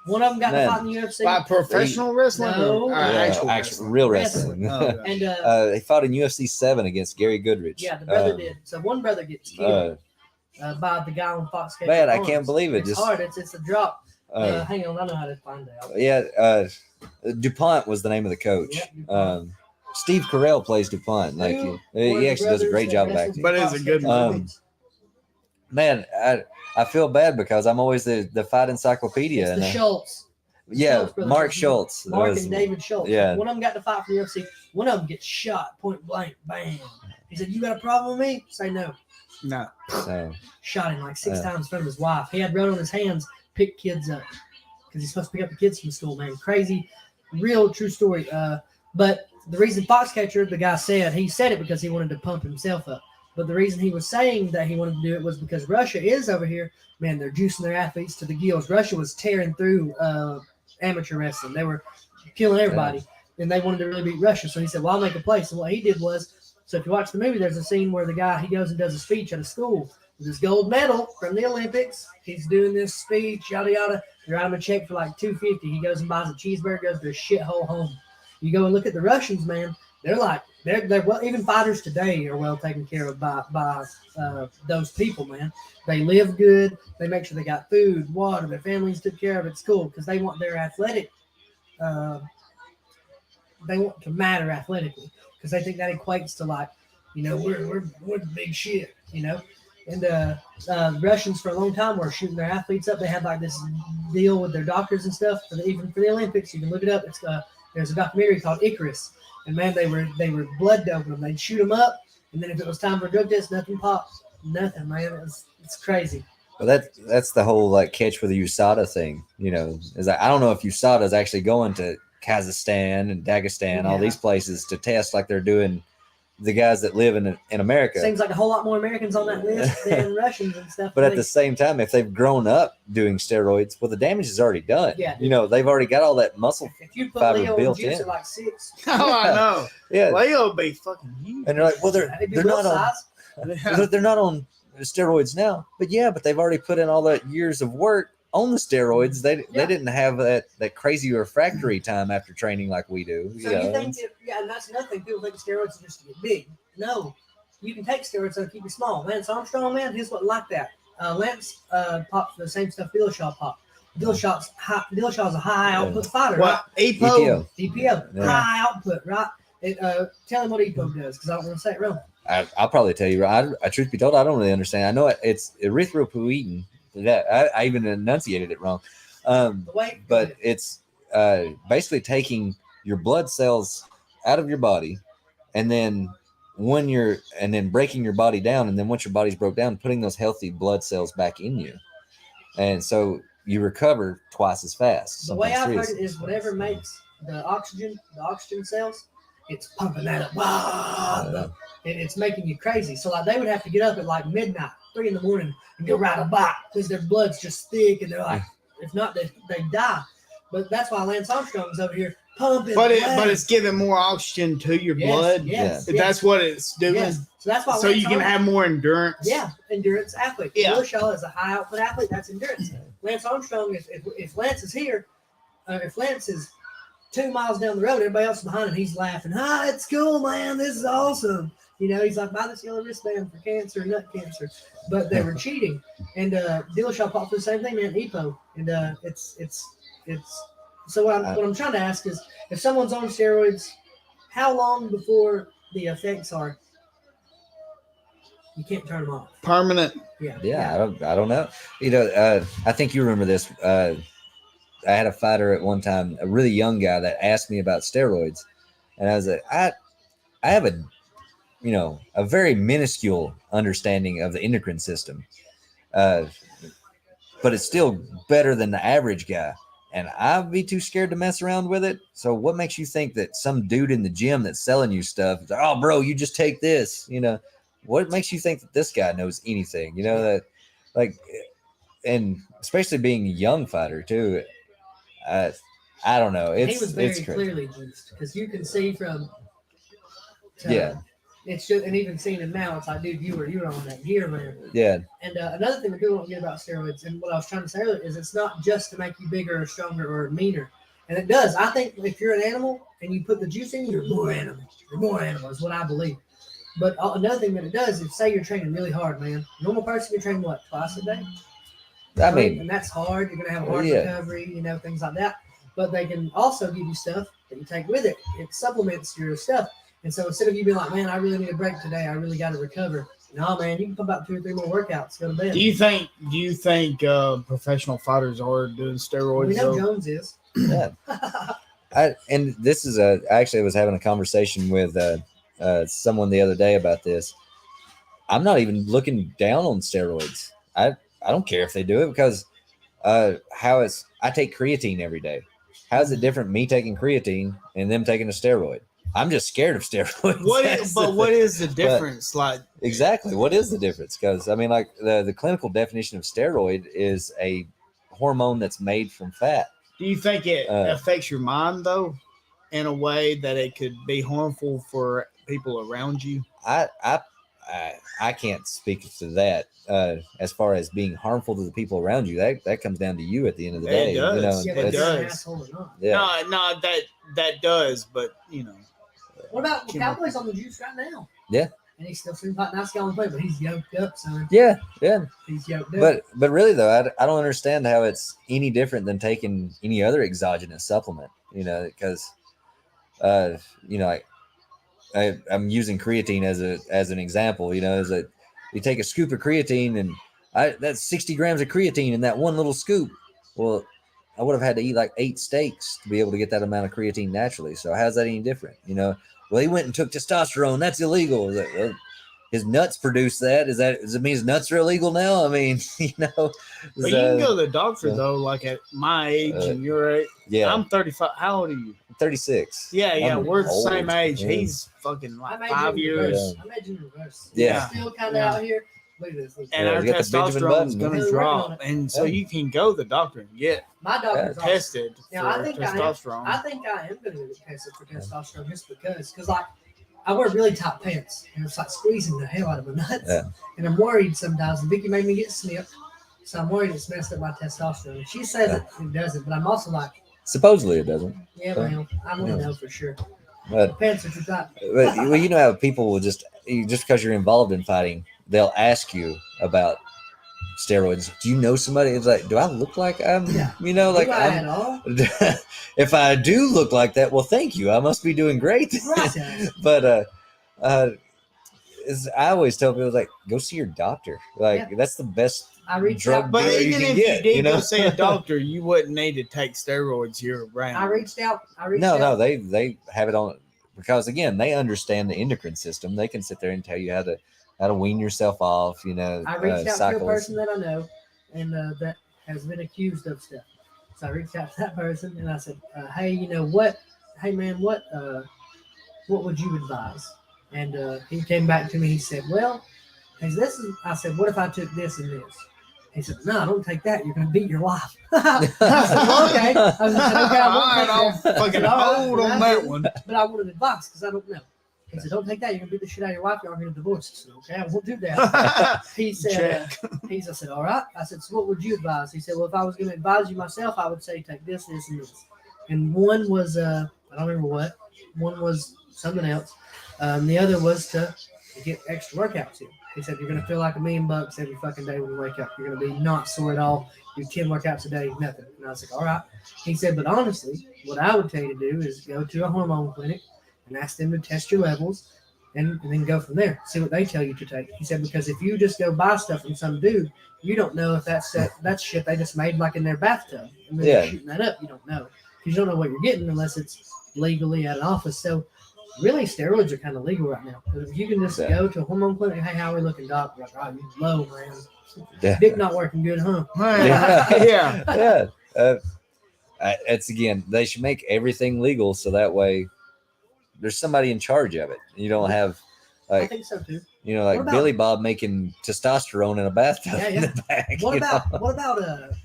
One of them got to fight in the UFC. By professional wrestling? No. Actual real wrestling. And they fought in UFC 7 against Gary Goodrich. Yeah, the brother did. So one brother gets killed by the guy on Foxcatcher. Man, I can't believe it. It's hard. It's a drop. Hang on, I know how to find out. Yeah, DuPont was the name of the coach. Yeah, Steve Carell plays DuPont. Like he actually does a great job of acting. But it's a good movie. Man, I feel bad because I'm always the fight encyclopedia. It's the Schultz. Yeah, Mark Schultz. Mark and David Schultz. Yeah. One of them got to fight for the UFC. One of them gets shot point blank. Bam. He said, "You got a problem with me?" Say no. No. So, shot him like 6 times in front of his wife. He had blood on his hands, pick kids up because he's supposed to pick up the kids from school, man. Crazy, real true story. But the reason Foxcatcher, the guy said, he said it because he wanted to pump himself up. But the reason he was saying that he wanted to do it was because Russia is over here. Man, they're juicing their athletes to the gills. Russia was tearing through amateur wrestling. They were killing everybody, and they wanted to really beat Russia. So he said, well, I'll make a place. And what he did was, so if you watch the movie, there's a scene where the guy, he goes and does a speech at a school with his gold medal from the Olympics. He's doing this speech, yada, yada. They write him a check for like $250. He goes and buys a cheeseburger, goes to a shithole home. You go and look at the Russians, man. They're like, they're well, even fighters today are well taken care of by those people, man. They live good. They make sure they got food, water, their families took care of. It's cool because they want their athletic, they want to matter athletically because they think that equates to like, you know, we're the big shit, you know. And Russians for a long time were shooting their athletes up. They had like this deal with their doctors and stuff. Even for the Olympics, you can look it up. It's there's a documentary called Icarus. And man, they were blood doping them. They'd shoot them up, and then if it was time for a drug test, nothing popped. Nothing, man. It's crazy. Well, that's the whole like catch with the USADA thing. You know, is that I don't know if USADA is actually going to Kazakhstan and Dagestan, all these places to test like they're doing the guys that live in America. Seems like a whole lot more Americans on that list than Russians and stuff. But at the same time, if they've grown up doing steroids, well, the damage is already done. Yeah. You know, they've already got all that muscle if you put fiber Leo built in in. like 6. Oh, I know. Yeah. Leo would be fucking huge. And they're like, well, they're not on they're not on steroids now. But yeah, but they've already put in all that years of work on the steroids. They didn't have that crazy refractory time after training like we do. So you think and that's another thing. People think steroids are just to get big. No, you can take steroids to keep you small. Lance Armstrong, man, he's what like that. Lance popped the same stuff Dillashaw popped. Dillashaw's a high output fighter. What? Right? EPO. Yeah. High output, right? Tell him what EPO does, because I don't want to say it wrong. I'll probably tell you. I truth be told, I don't really understand. I know it's erythropoietin. That I even enunciated it wrong. But it's basically taking your blood cells out of your body, and then breaking your body down, and then once your body's broke down, putting those healthy blood cells back in you, and so you recover twice as fast. The way I've heard it is whatever makes the oxygen cells, it's pumping that up. Wow, and it's making you crazy. So like they would have to get up at like midnight, 3 a.m, and go ride a bike because their blood's just thick, and they're like, if not, they die. But that's why Lance Armstrong's over here pumping. But it's giving more oxygen to your blood. Yes. That's what it's doing. Yes. So that's why. So you can have more endurance. Yeah, endurance athlete. Yeah. Dillashaw is a high output athlete. That's endurance. Lance Armstrong, if Lance is here, if Lance is 2 miles down the road, everybody else behind him, he's laughing. Hi, it's cool, man. This is awesome. You know, he's like, buy this yellow wristband for cancer, nut cancer. But they were cheating. And Dillashaw popped for the same thing, man, EPO. And it's so what I'm trying to ask is, if someone's on steroids, how long before the effects are you can't turn them off? Permanent. Yeah. I don't know. You know, I think you remember this. I had a fighter at one time, a really young guy, that asked me about steroids, and I was like, I have a very minuscule understanding of the endocrine system, but it's still better than the average guy. And I'd be too scared to mess around with it. So what makes you think that some dude in the gym that's selling you stuff is like, oh, bro, you just take this? You know, what makes you think that this guy knows anything? You know, that like, and especially being a young fighter too. I don't know. He was very clearly juiced because you can see from. It's just, and even seeing him now, it's like, dude, you were on that gear, man. Yeah. And another thing that people don't get about steroids, and what I was trying to say earlier, is it's not just to make you bigger or stronger or meaner. And it does. I think if you're an animal and you put the juice in, you're more animal. You're more animal is what I believe. But another thing that it does is, say you're training really hard, man. Normal person can train what, twice a day? I mean, and that's hard. You're gonna have a hard recovery, you know, things like that. But they can also give you stuff that you take with it. It supplements your stuff. And so instead of you being like, man, I really need a break today, I really got to recover, No, man, you can put about 2 or 3 more workouts. Go to bed. Do you think professional fighters are doing steroids? We know Jones is. Yeah. And this is I actually was having a conversation with someone the other day about this. I'm not even looking down on steroids. I don't care if they do it because I take creatine every day. How is it different me taking creatine and them taking a steroid? I'm just scared of steroids. What is the difference? Exactly. What is the difference? Because I mean, like the clinical definition of steroid is a hormone that's made from fat. Do you think it affects your mind though, in a way that it could be harmful for people around you? I can't speak to that as far as being harmful to the people around you. That comes down to you at the end of the day. It does. It does. Yeah. No, that does. But what about Cowboys on the juice right now? Yeah. And he still seems like a nice guy on the play, but he's yoked up, son. Yeah. He's yoked up. But really though, I don't understand how it's any different than taking any other exogenous supplement. Because I'm using creatine as an example. Is that you take a scoop of creatine and that's 60 grams of creatine in that one little scoop. Well, I would have had to eat like 8 steaks to be able to get that amount of creatine naturally. So how's that any different? Well, he went and took testosterone. That's illegal. Well, his nuts produce that. Does it mean his nuts are illegal now? I mean, But you can go to the doctor though, like at my age and your age. Yeah. I'm 35. How old are you? 36. Yeah. I'm We're the old. same age. Yeah. He's fucking like I 5 years. I made you reverse. Yeah. Still kind of out here. Look at this. And Yeah, our you got the Benjamin testosterone is Button. going to We're drop, working on and so you can go to the doctor and get My doctor's awesome. tested Now, for testosterone. I think I am going to get tested for testosterone just because like I wear really tight pants and it's like squeezing the hell out of my nuts. Yeah. And I'm worried sometimes. And Vicky made me get snipped, so I'm worried it's messed up my testosterone. She says it doesn't, but I'm also like, Supposedly it doesn't. yeah, well, I don't know for sure. But The pants are too tight. well, how people will just because you're involved in fighting, they'll ask you about steroids. Do you know somebody? It's like, do I look like I'm? Yeah. Like Do I at all? if I do look like that, well, thank you. I must be doing great. Right. But I always tell people like, go see your doctor. Like that's the best I reached drug out. But dealer even you can if get. you did go see a doctor, you wouldn't need to take steroids year round. I reached out. No, they have it on because again, they understand the endocrine system. They can sit there and tell you how to wean yourself off. I reached out cycles. to a person that I know, and that has been accused of stuff. So I reached out to that person, and I said, "Hey, what? Hey, man, what would you advise?" And he came back to me. He said, "Well, I said, what if I took this and this?" He said, "No, don't take that. You're going to beat your life." I said, well, okay. I said, "Okay, I won't take I'll that." fucking hold on that one. But I wanted advice because I don't know. He said, "Don't take that. You're going to beat the shit out of your wife. You're going to divorce." I said, "Okay, I won't do that." He said, I said, "All right." I said, "So what would you advise?" He said, "Well, if I was going to advise you myself, I would say take this, this, and this." And one was, I don't remember what. One was something else. The other was to get extra workouts in. He said, "You're going to feel like $1 million every fucking day when you wake up. You're going to be not sore at all. Do 10 workouts a day, nothing." And I was like, "All right." He said, "But honestly, what I would tell you to do is go to a hormone clinic and ask them to test your levels and then go from there. See what they tell you to take." He said, "Because if you just go buy stuff from some dude, you don't know if that's shit they just made like in their bathtub. And then they're shooting that up. You don't know. Because you don't know what you're getting unless it's legally at an office." So really, steroids are kind of legal right now. Because if you can just go to a hormone clinic, "Hey, how are we looking, doc?" Like, "Oh, you're low, man. Dick not working good, huh?" Yeah. It's again, they should make everything legal so that way there's somebody in charge of it. You don't have I think so too. Like Billy Bob making testosterone in a bathtub in the back. What about Viagra?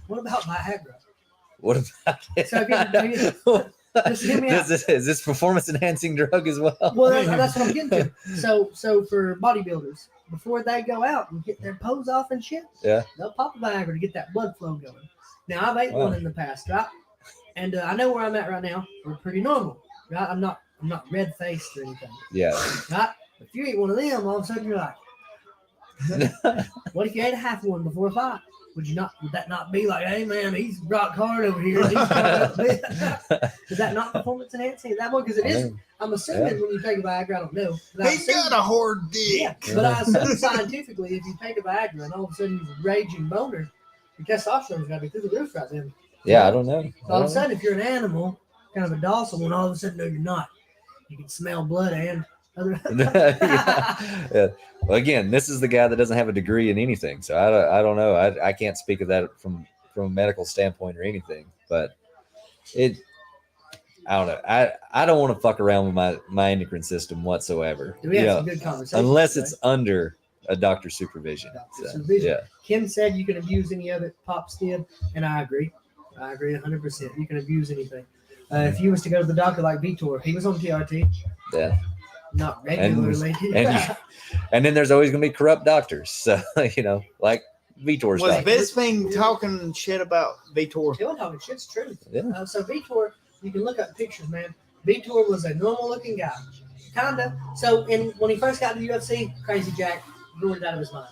What about it? So just hear me out. Is this performance enhancing drug as well? Well, that's what I'm getting to. So for bodybuilders, before they go out and get their pose off and shit, they'll pop a Viagra to get that blood flow going. Now I've ate one in the past, right? And I know where I'm at right now. We're pretty normal, right? I'm not red faced or anything. Yeah. Right? If you eat one of them, all of a sudden you're like, what if you ate a half one before a fight? would that not be like, hey man, he's rock hard over here? He's is that not performance enhancing at that point? Because it is. I'm assuming when you take a Viagra, I don't know. He's got a hard dick. Yeah, but I assume scientifically, if you take a Viagra and all of a sudden you're a raging boner, your testosterone's got to be through the roof right then. Yeah, I don't know. So all of a sudden, if you're an animal, kind of a docile one, all of a sudden, no, you're not. You can smell blood and other. Yeah. Well, again, this is the guy that doesn't have a degree in anything, so I don't know. I can't speak of that from a medical standpoint or anything, but I don't know. I don't want to fuck around with my endocrine system whatsoever. We had some good conversations, unless it's under a doctor's supervision. Yeah. Kim said you can abuse any of it. Pops did, and I agree. I agree 100%. You can abuse anything. If you was to go to the doctor like Vitor, he was on TRT. Yeah. Not regularly. And then there's always going to be corrupt doctors. So, like Vitor's. Was Bisping talking shit about Vitor? He wasn't talking shit. It's true. Yeah. So Vitor, you can look up pictures, man. Vitor was a normal-looking guy. Kinda. So when he first got to the UFC, Crazy Jack blew it out of his mind.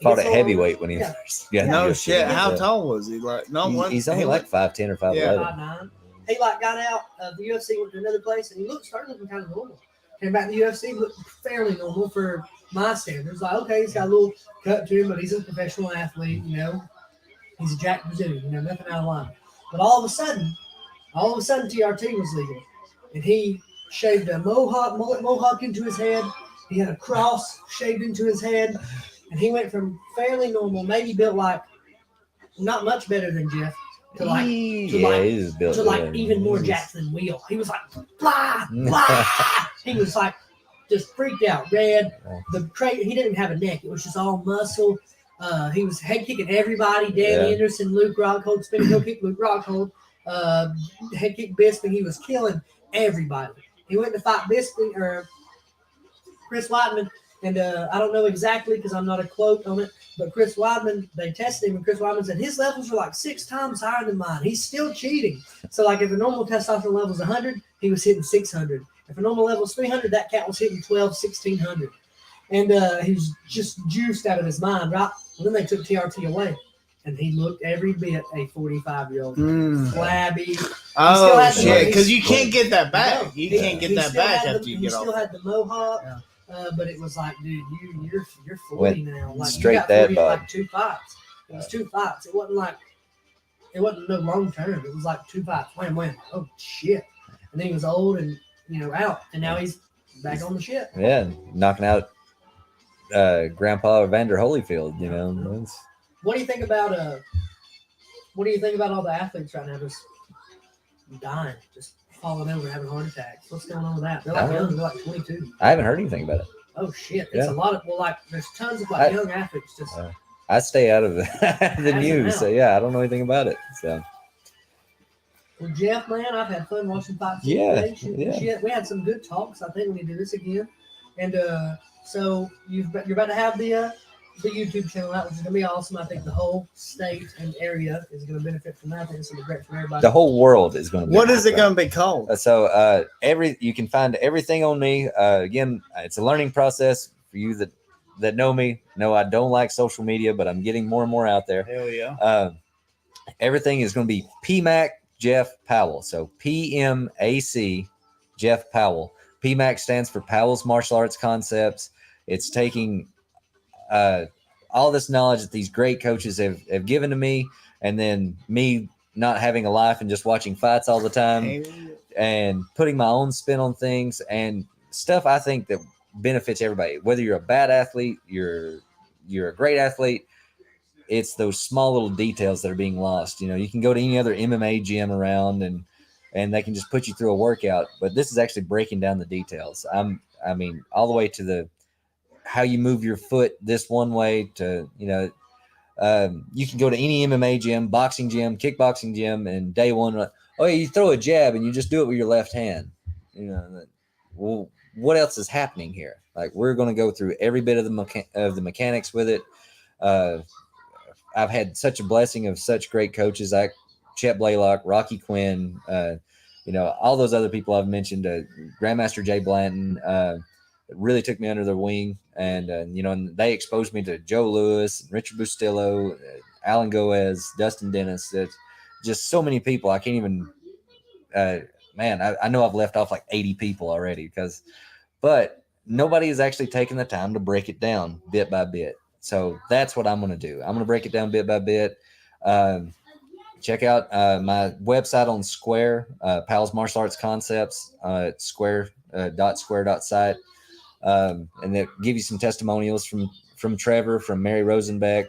Fought at heavyweight when he first got no shit. How tall was he? Like he's only like 5'10" or 5'11". 5'9". He got out of the UFC, went to another place, and he started looking kind of normal. Came back to the UFC, looked fairly normal for my standards. Like, okay, he's got a little cut to him, but he's a professional athlete, He's a Jack Brazilian, nothing out of line. But all of a sudden, TRT was legal. And he shaved a mullet mohawk into his head. He had a cross shaved into his head. And he went from fairly normal, maybe built like not much better than Jeff, to even more Jackson Wheel. He was like, blah, blah. He was like just freaked out, red. He didn't have a neck. It was just all muscle. He was head kicking everybody. Dan Anderson, Luke Rockhold, spinning heel kick, Luke Rockhold, head kick Bisping. He was killing everybody. He went to fight Bisping or Chris Weidman. And I don't know exactly because I'm not a quote on it, but Chris Weidman, they tested him, and Chris Weidman said his levels are like 6 times higher than mine. He's still cheating. So, like, if a normal testosterone level is 100, he was hitting 600. If a normal level is 300, that cat was hitting 1,600. And he was just juiced out of his mind, right? And then they took TRT away, and he looked every bit a 45-year-old. Flabby. Oh, shit, because you can't get that back. No, you can't get that back after you get off. He still had the mohawk. Yeah. But it was like, dude, you're 40 now. Like, straight you got that 40 like 2 fights. It was 2 fights. It wasn't no long term. It was like 2 fights. Wham. Oh shit! And then he was old and out, and now he's back on the shit. Yeah, knocking out Grandpa Evander Holyfield. What do you think about all the athletes right now just dying, just falling over, having heart attacks? What's going on with that? They're like young, they're like 22. I haven't heard anything about it. Oh shit! It's a lot of there's tons of young athletes just. I stay out of the news, so I don't know anything about it. So. Well, Jeff, man, I've had fun watching fights. Shit. We had some good talks. I think we need to do this again. And so you're about to have the YouTube channel out, which is gonna be awesome. I think the whole state and area is gonna benefit from that. I think it's gonna be great for everybody. The whole world is gonna. What is it gonna be called? So you can find everything on me. Again, it's a learning process for you that know me. No, I don't like social media, but I'm getting more and more out there. Hell yeah. Everything is going to be PMAC Jeff Powell. So PMAC Jeff Powell. PMAC stands for Powell's Martial Arts Concepts. It's taking all this knowledge that these great coaches have given to me, and then me not having a life and just watching fights all the time and putting my own spin on things and stuff I think that benefits everybody. Whether you're a bad athlete, you're a great athlete, it's those small little details that are being lost. You can go to any other MMA gym around and they can just put you through a workout, but this is actually breaking down the details. I mean, all the way to how you move your foot this one way to, you can go to any MMA gym, boxing gym, kickboxing gym, and day one, you throw a jab and you just do it with your left hand. Well, what else is happening here? Like, we're going to go through every bit of the mechanics with it. I've had such a blessing of such great coaches like Chet Blaylock, Rocky Quinn, all those other people I've mentioned, Grandmaster Jay Blanton, really took me under their wing. And they exposed me to Joe Lewis, Richard Bustillo, Alan Goez, Dustin Dennis. It's just so many people. I can't even. Man, I know I've left off like 80 people already but nobody has actually taken the time to break it down bit by bit. So that's what I'm going to do. I'm going to break it down bit by bit. Check out my website on Square, Powell's Martial Arts Concepts, square.site. And that give you some testimonials from Trevor, from Mary Rosenbeck.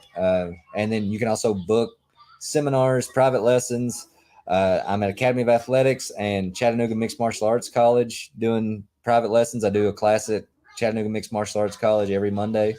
And then you can also book seminars, private lessons. I'm at Academy of Athletics and Chattanooga Mixed Martial Arts College doing private lessons. I do a class at Chattanooga Mixed Martial Arts College every Monday,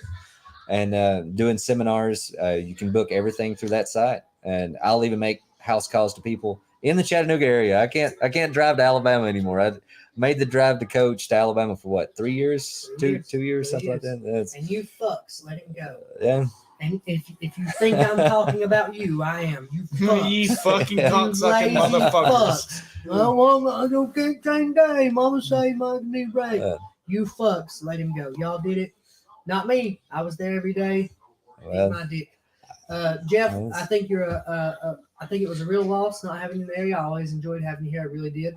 and doing seminars. You can book everything through that site, and I'll even make house calls to people in the Chattanooga area. I can't drive to Alabama anymore. I made the drive to coach to Alabama for what, 3 years, two years, something like that. And you fucks, let him go. Yeah. And if you think I'm talking about you, I am. You fucks. You fucking cocksucking motherfuckers. I don't get same day. Mama say my new right. You fucks, let him go. Y'all did it. Not me. I was there every day. Eat my dick. Jeff, I think I think it was a real loss not having you in the area. I always enjoyed having you here. I really did.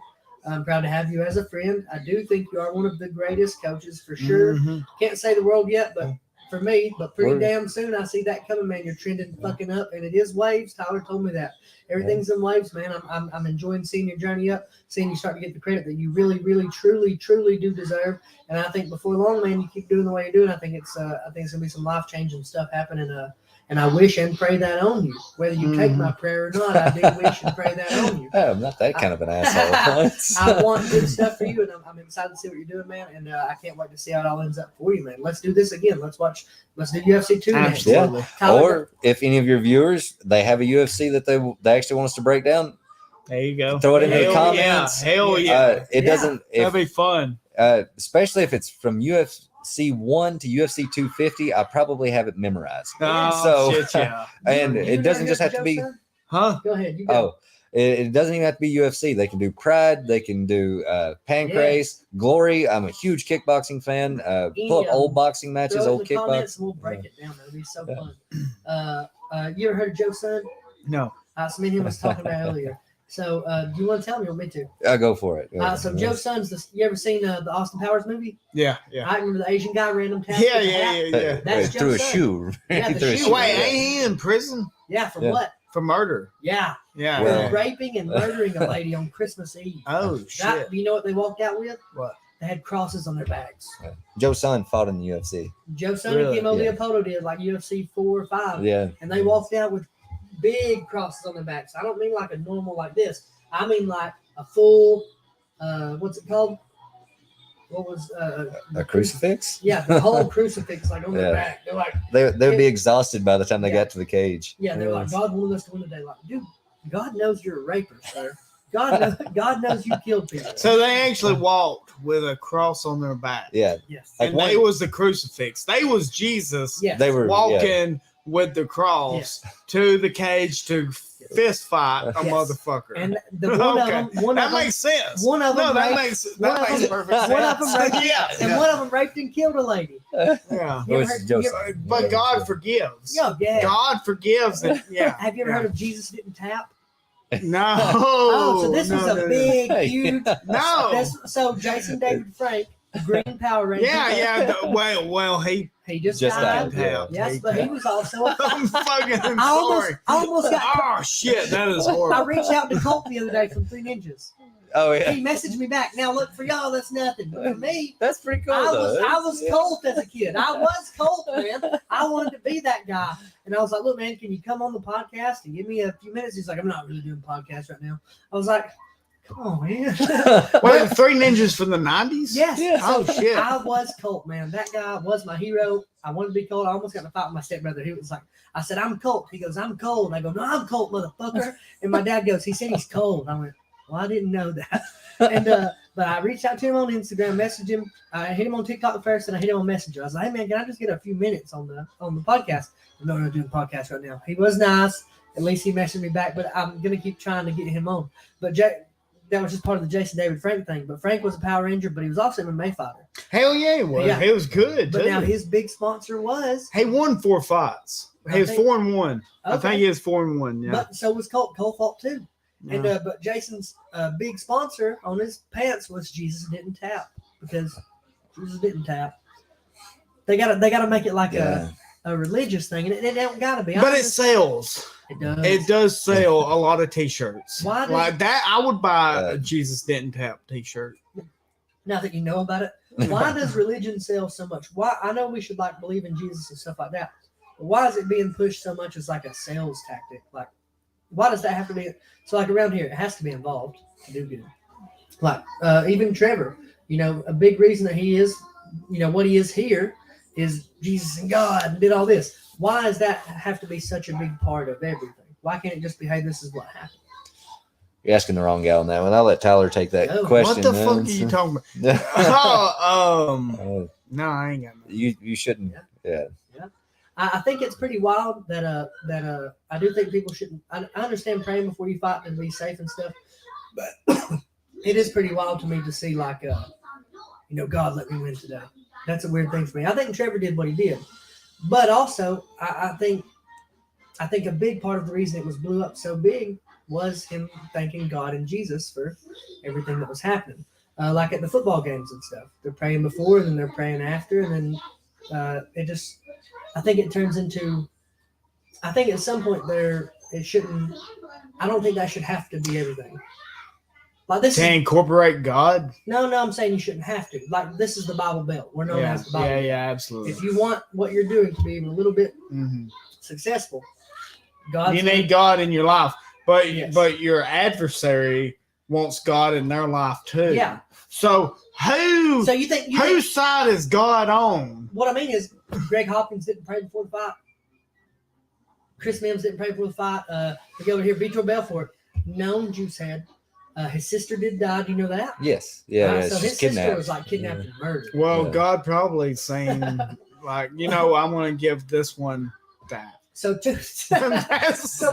I'm proud to have you as a friend. I do think you are one of the greatest coaches for sure. Mm-hmm. Can't say the world yet, but for me, but pretty damn soon I see that coming, man. You're trending fucking up, and it is waves. Tyler told me that. Everything's in waves, man. I'm enjoying seeing your journey up, seeing you start to get the credit that you really, really, truly, truly do deserve. And I think before long, man, you keep doing the way you're doing. I think it's gonna be some life changing stuff happening. And I wish and pray that on you. Whether you take my prayer or not, I do wish and pray that on you. I'm not that kind of an asshole. I want good stuff for you, and I'm excited to see what you're doing, man. And I can't wait to see how it all ends up for you, man. Let's do this again. Let's do UFC 2 next. Yeah. Or if any of your viewers, they have a UFC that they actually want us to break down, there you go. Throw it in the comments. Hell yeah. That'd be fun. Especially if it's from UFC 1 to UFC 250, I probably have it memorized. Shit, yeah. And it doesn't just have to be. Huh? Go ahead. You go. It doesn't even have to be UFC. They can do Pride. They can do Pancrase, Glory. I'm a huge kickboxing fan. Pull up old boxing matches, old kickboxing. We'll break it down. It'll be so fun. You ever heard of Joe Son? No. So me and him was talking about earlier. So, do you want to tell me or me to? I'll go for it. So Joe Son's you ever seen the Austin Powers movie? Yeah. I remember the Asian guy random tap. Yeah. That's threw Joe a Son. shoe. Yeah, the shoe. Wait, ain't he in prison? Yeah, for what? For murder. Yeah. Yeah. Raping and murdering a lady on Christmas Eve. Oh, shit. You know what they walked out with? What? They had crosses on their backs. Joe Son fought in the UFC. Joe Son and Kimo Leopoldo did, like UFC 4 or 5. Yeah. And they walked out with big crosses on their backs. I don't mean like a normal like this. I mean like a full, what's it called? What was a crucifix? Yeah, the whole crucifix like on their back. They're like they'd be exhausted by the time they got to the cage. Yeah, they're like, God wanted us to win today. Like, dude, God knows you're a rapist, sir. God knows you killed people. So they actually walked with a cross on their back. Yeah. Yes. And they was the crucifix. They was Jesus. Yes. They were walking with the cross to the cage to fist fight a motherfucker. And the one of them makes sense. One of them that makes perfect sense. One of them raped, and one of them raped and killed a lady. Yeah. But God forgives. Yeah. God forgives. Yeah. Have you ever heard of Jesus didn't tap? No. So this was a big, huge. No. So Jason David Frank, Green Power Ranger. Yeah. Well, he just died. Yes, but he was also. I'm fucking sorry. I almost got. Oh shit, that is horrible. I reached out to Colt the other day from 3 Ninjas. Oh yeah. He messaged me back. Now look, for y'all, that's nothing. But for me, that's pretty cool. I was Colt as a kid. I was Colt, man. I wanted to be that guy. And I was like, look, man, can you come on the podcast and give me a few minutes? He's like, I'm not really doing podcasts right now. I was like, come on, man. Wait, 3 Ninjas from the 90s? Yes. Yeah. Oh, shit. I was Colt, man. That guy was my hero. I wanted to be Colt. I almost got in a fight with my stepbrother. He was like, I said, I'm Colt. He goes, I'm cold. I go, no, I'm Colt, motherfucker. And my dad goes, he said he's cold. I went, well, I didn't know that. And but I reached out to him on Instagram, messaged him. I hit him on TikTok first, and I hit him on Messenger. I was like, hey, man, can I just get a few minutes on the podcast? No, we're not doing the podcast right now. He was nice. At least he messaged me back, but I'm going to keep trying to get him on. But that was just part of the Jason David Frank thing. But Frank was a Power Ranger, but he was also an MMA fighter. Hell yeah, he was. Yeah. He was good. But now his big sponsor was. He won 4 fights. He was 4-1. Okay. I think he was 4-1. Yeah. But so was Colt. Colt fought too. Yeah. And but Jason's big sponsor on his pants was Jesus didn't tap, because Jesus didn't tap. They gotta make it like a religious thing, and it don't gotta be. But it sells. It does. It does sell a lot of T-shirts. Why like that? I would buy a Jesus didn't tap T-shirt. Now that you know about it, why does religion sell so much? Why? I know we should like believe in Jesus and stuff like that. But why is it being pushed so much as like a sales tactic? Like, why does that have to be? So like around here, it has to be involved to do good. Like even Trevor, a big reason that he is, what he is here is Jesus and God and did all this. Why does that have to be such a big part of everything? Why can't it just be, hey, this is what happened? You're asking the wrong gal on that one. I'll let Tyler take that question. What the fuck are you talking about? No, I ain't got nothing. You shouldn't. Yeah. I think it's pretty wild that I do think people shouldn't. I understand praying before you fight and be safe and stuff, but it is pretty wild to me to see like God let me win today. That's a weird thing for me. I think Trevor did what he did, but also I think a big part of the reason it was blew up so big was him thanking God and Jesus for everything that was happening. Like at the football games and stuff, they're praying before and then they're praying after, and then I think it turns into. I think at some point it shouldn't. I don't think that should have to be everything. Like this to incorporate God? No, I'm saying you shouldn't have to. Like this is the Bible Belt. We're known as the Bible Belt. Yeah, absolutely. If you want what you're doing to be even a little bit successful, you need God in your life. But your adversary wants God in their life too. Yeah. So whose side is God on? What I mean is Greg Hopkins didn't pray before the fight. Chris Mims didn't pray before the fight. We go over here, Vitor Belfort, known juice head. His sister did die. Do you know that? Yes. Yeah. So his sister was like kidnapped and murdered. Well, God probably saying like, I'm going to give this one that. So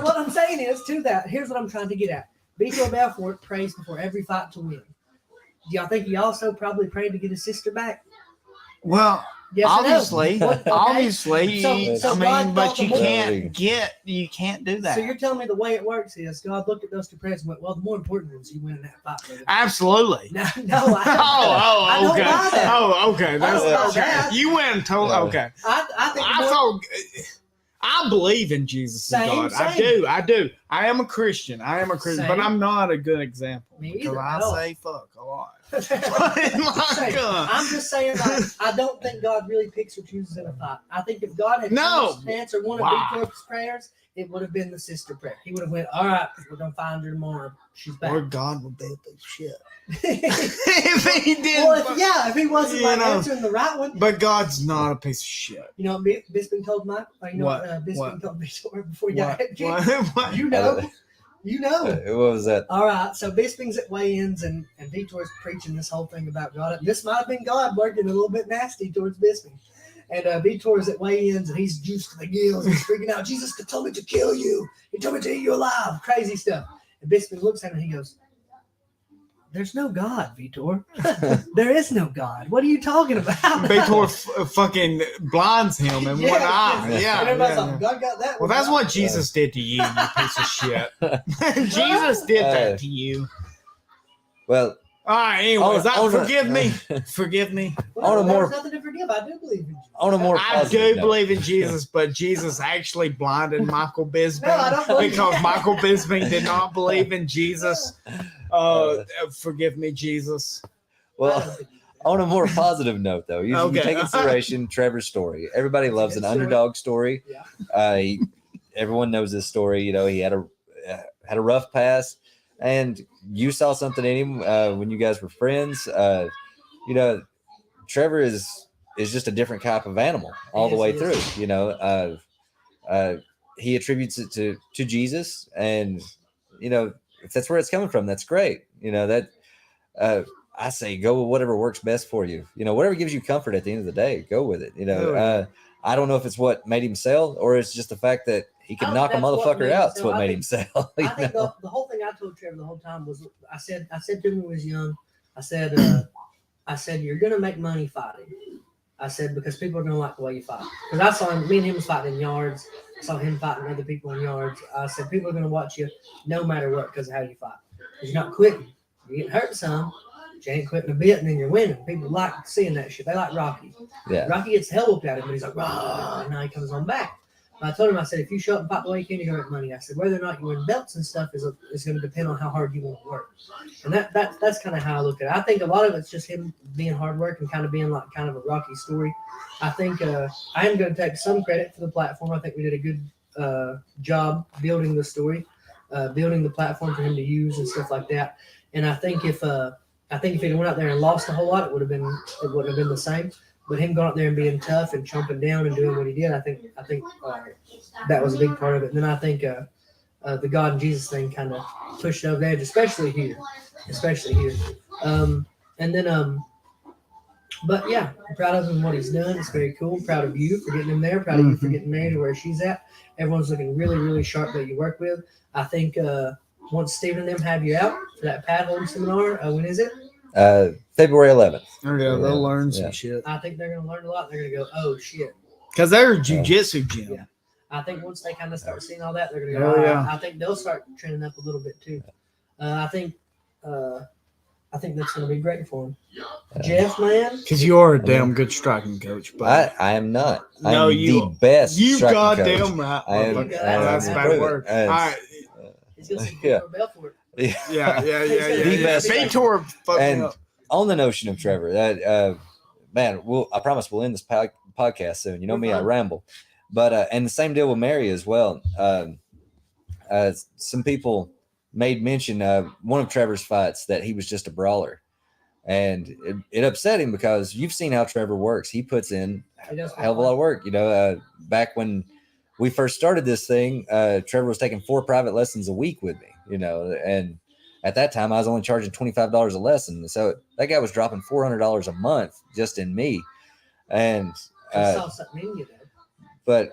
what I'm saying is to that, here's what I'm trying to get at. Vitor Belfort prays before every fight to win. Do y'all think he also probably prayed to get his sister back? Well, yes, obviously, obviously. But you can't do that. So you're telling me the way it works is God looked at those two prayers and went, well, the more important one is you winning that fight. Brother. Absolutely. No, I don't okay. Buy that. Oh, okay. That's okay. That. You went totally okay. I believe in Jesus and God. I do. I am a Christian. But I'm not a good example. Me either. I say fuck a lot. I'm just saying, I don't think God really picks or chooses in a fight. I think if God had answered one of Victor's prayers, it would have been the sister prayer. He would have went, all right, we're going to find her tomorrow. She's back. Or God would be the shit. If he did. Well, if he wasn't answering the right one. But God's not a piece of shit. You know what Bisping told Mike? What Bisping told Victor before he got hit? What? You know. What was that? All right. So Bisping's at weigh-ins and Vitor's preaching this whole thing about God. This might have been God working a little bit nasty towards Bisping. And Vitor's at weigh-ins and he's juiced to the gills. He's freaking out. Jesus told me to kill you. He told me to eat you alive. Crazy stuff. And Bisping looks at him and he goes, there's no God, Vitor. There is no God. What are you talking about? Vitor fucking blinds him in one eye. Yeah. And everybody's like, God got that. Well, that's what Jesus did to you, you piece of shit. Jesus did that to you. Well, all right, anyways, forgive me. Forgive me. Well, there's nothing to forgive. I do believe in Jesus. I do believe in Jesus, but Jesus actually blinded Michael Bisping. No, I don't believe because Michael Bisping did not believe in Jesus. Forgive me, Jesus. Well, on a more positive note, though, you take consideration Trevor's story. Everybody loves an underdog story. Yeah. Everyone knows this story. He had a rough past. And you saw something in him when you guys were friends. Trevor is just a different type of animal all the way through. He attributes it to Jesus, and if that's where it's coming from, that's great. I say go with whatever works best for you. Whatever gives you comfort at the end of the day, go with it. I don't know if it's what made him sell or it's just the fact that he could knock a motherfucker out. That's what made him sell. I think the whole thing I told Trevor the whole time was I said to him when he was young, I said, you're going to make money fighting. I said, because people are going to like the way you fight. Because I saw him, me and him was fighting in yards. I saw him fighting other people in yards. I said, people are going to watch you no matter what because of how you fight. Because you're not quitting. You're getting hurt some, but you ain't quitting a bit, and then you're winning. People like seeing that shit. They like Rocky. Yeah. Rocky gets the hell whooped at him, but he's like, rah, and now he comes on back. But I told him, I said, if you show up and fight the way you can, you're going to make money. I said, whether or not you win belts and stuff is going to depend on how hard you want to work. And that's kind of how I look at it. I think a lot of it's just him being hard work and kind of being like kind of a Rocky story. I think I am going to take some credit for the platform. I think we did a good job building the story, building the platform for him to use and stuff like that. And I think if he went out there and lost a whole lot, it wouldn't have been the same. But him going out there and being tough and chomping down and doing what he did, I think that was a big part of it. And then I think the God and Jesus thing kind of pushed over the edge, especially here. But yeah, I'm proud of him and what he's done. It's very cool. I'm proud of you for getting him there. Proud of you for getting married to where she's at. Everyone's looking really, really sharp that you work with. I think once Stephen and them have you out for that paddling seminar, when is it? February 11th. Oh, yeah, they'll learn some shit. I think they're going to learn a lot. They're going to go, oh, shit. Because they're a jiu-jitsu gym. Yeah. I think once they kind of start seeing all that, they're going to go, yeah. I think they'll start training up a little bit, too. I think that's going to be great for him. Jeff, man. Because you are a damn good striking coach. But I am not. No, I'm the best you striking goddamn coach. right. That's a bad word. All right. He's going to see Bell for it. Yeah. The best. Vitor fucked me up. On the notion of Trevor, that man, I promise we'll end this podcast soon. You know me, I ramble. But and the same deal with Mary as well. Some people made mention one of Trevor's fights that he was just a brawler, and it upset him because you've seen how Trevor works. He puts in a hell of a lot of work. You know, back when we first started this thing, Trevor was taking 4 private lessons a week with me. You know, and at that time I was only charging $25 a lesson, so that guy was dropping $400 a month just in me. And saw something in you, though. But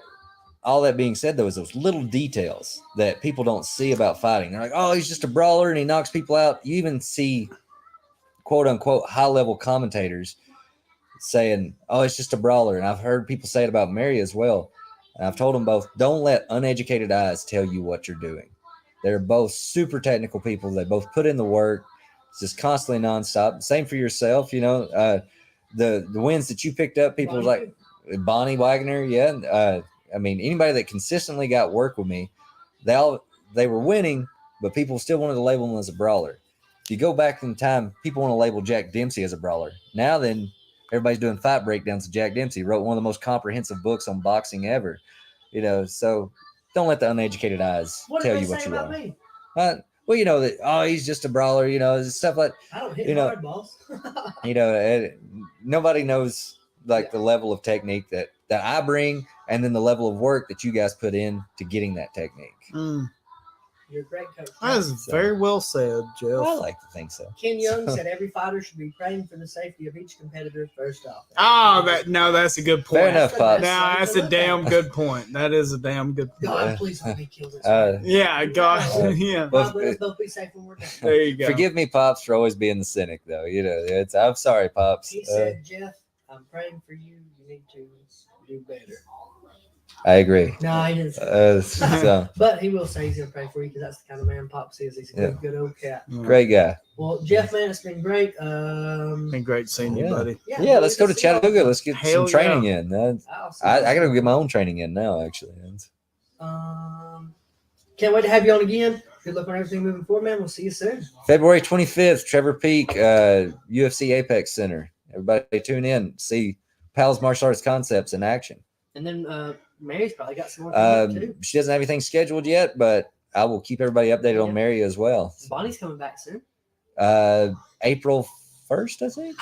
all that being said, though, is those little details that people don't see about fighting. They're like, oh, he's just a brawler and he knocks people out. You even see, quote unquote, high level commentators saying, oh, it's just a brawler. And I've heard people say it about Mary as well. And I've told them both, don't let uneducated eyes tell you what you're doing. They're both super technical people. They both put in the work. It's just constantly nonstop. Same for yourself. You know, the wins that you picked up, people like Bonnie Wagner. Yeah. I mean, anybody that consistently got work with me, they were winning, but people still wanted to label them as a brawler. If you go back in time, people want to label Jack Dempsey as a brawler. Now then, everybody's doing fight breakdowns of Jack Dempsey. Wrote one of the most comprehensive books on boxing ever. You know, so don't let the uneducated eyes tell you what you are. Well, you know that, oh, he's just a brawler. You know, stuff like, I don't hit hard balls. You know, nobody knows like the level of technique that I bring, and then the level of work that you guys put in to getting that technique. You're a great coach. That is very well said, Jeff. I like to think so. Ken Young said every fighter should be praying for the safety of each competitor first off. That's a good point. Fair enough, Pops. No, that's a damn good point. That is a damn good point. God, please let me kill this man. Yeah, God. Yeah. Let us both be safe when we're done. There you go. Forgive me, Pops, for always being the cynic, though. You know, I'm sorry, Pops. He said, Jeff, I'm praying for you. You need to do better. I agree. No, he didn't say so. But he will say he's going to pray for you because that's the kind of man Pops is. He's a good old cat. Great guy. Well, Jeff, man, it's been great. Been great seeing you, buddy. Yeah, let's go to Chattanooga. Let's get some training in. I got to get my own training in now, actually. Can't wait to have you on again. Good luck on everything moving forward, man. We'll see you soon. February 25th, Trevor Peak, UFC Apex Center. Everybody tune in. See Powell's martial arts concepts in action. And then Mary's probably got some more coming up too. She doesn't have anything scheduled yet, but I will keep everybody updated on Mary as well. Bonnie's coming back soon. April 1st, I think.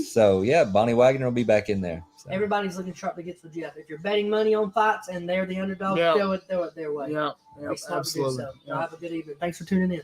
So yeah, Bonnie Wagner will be back in there. So. Everybody's looking sharp to get to Jeff. If you're betting money on fights and they're the underdog, throw it their way. Yeah, Absolutely. So. Have a good evening. Thanks for tuning in.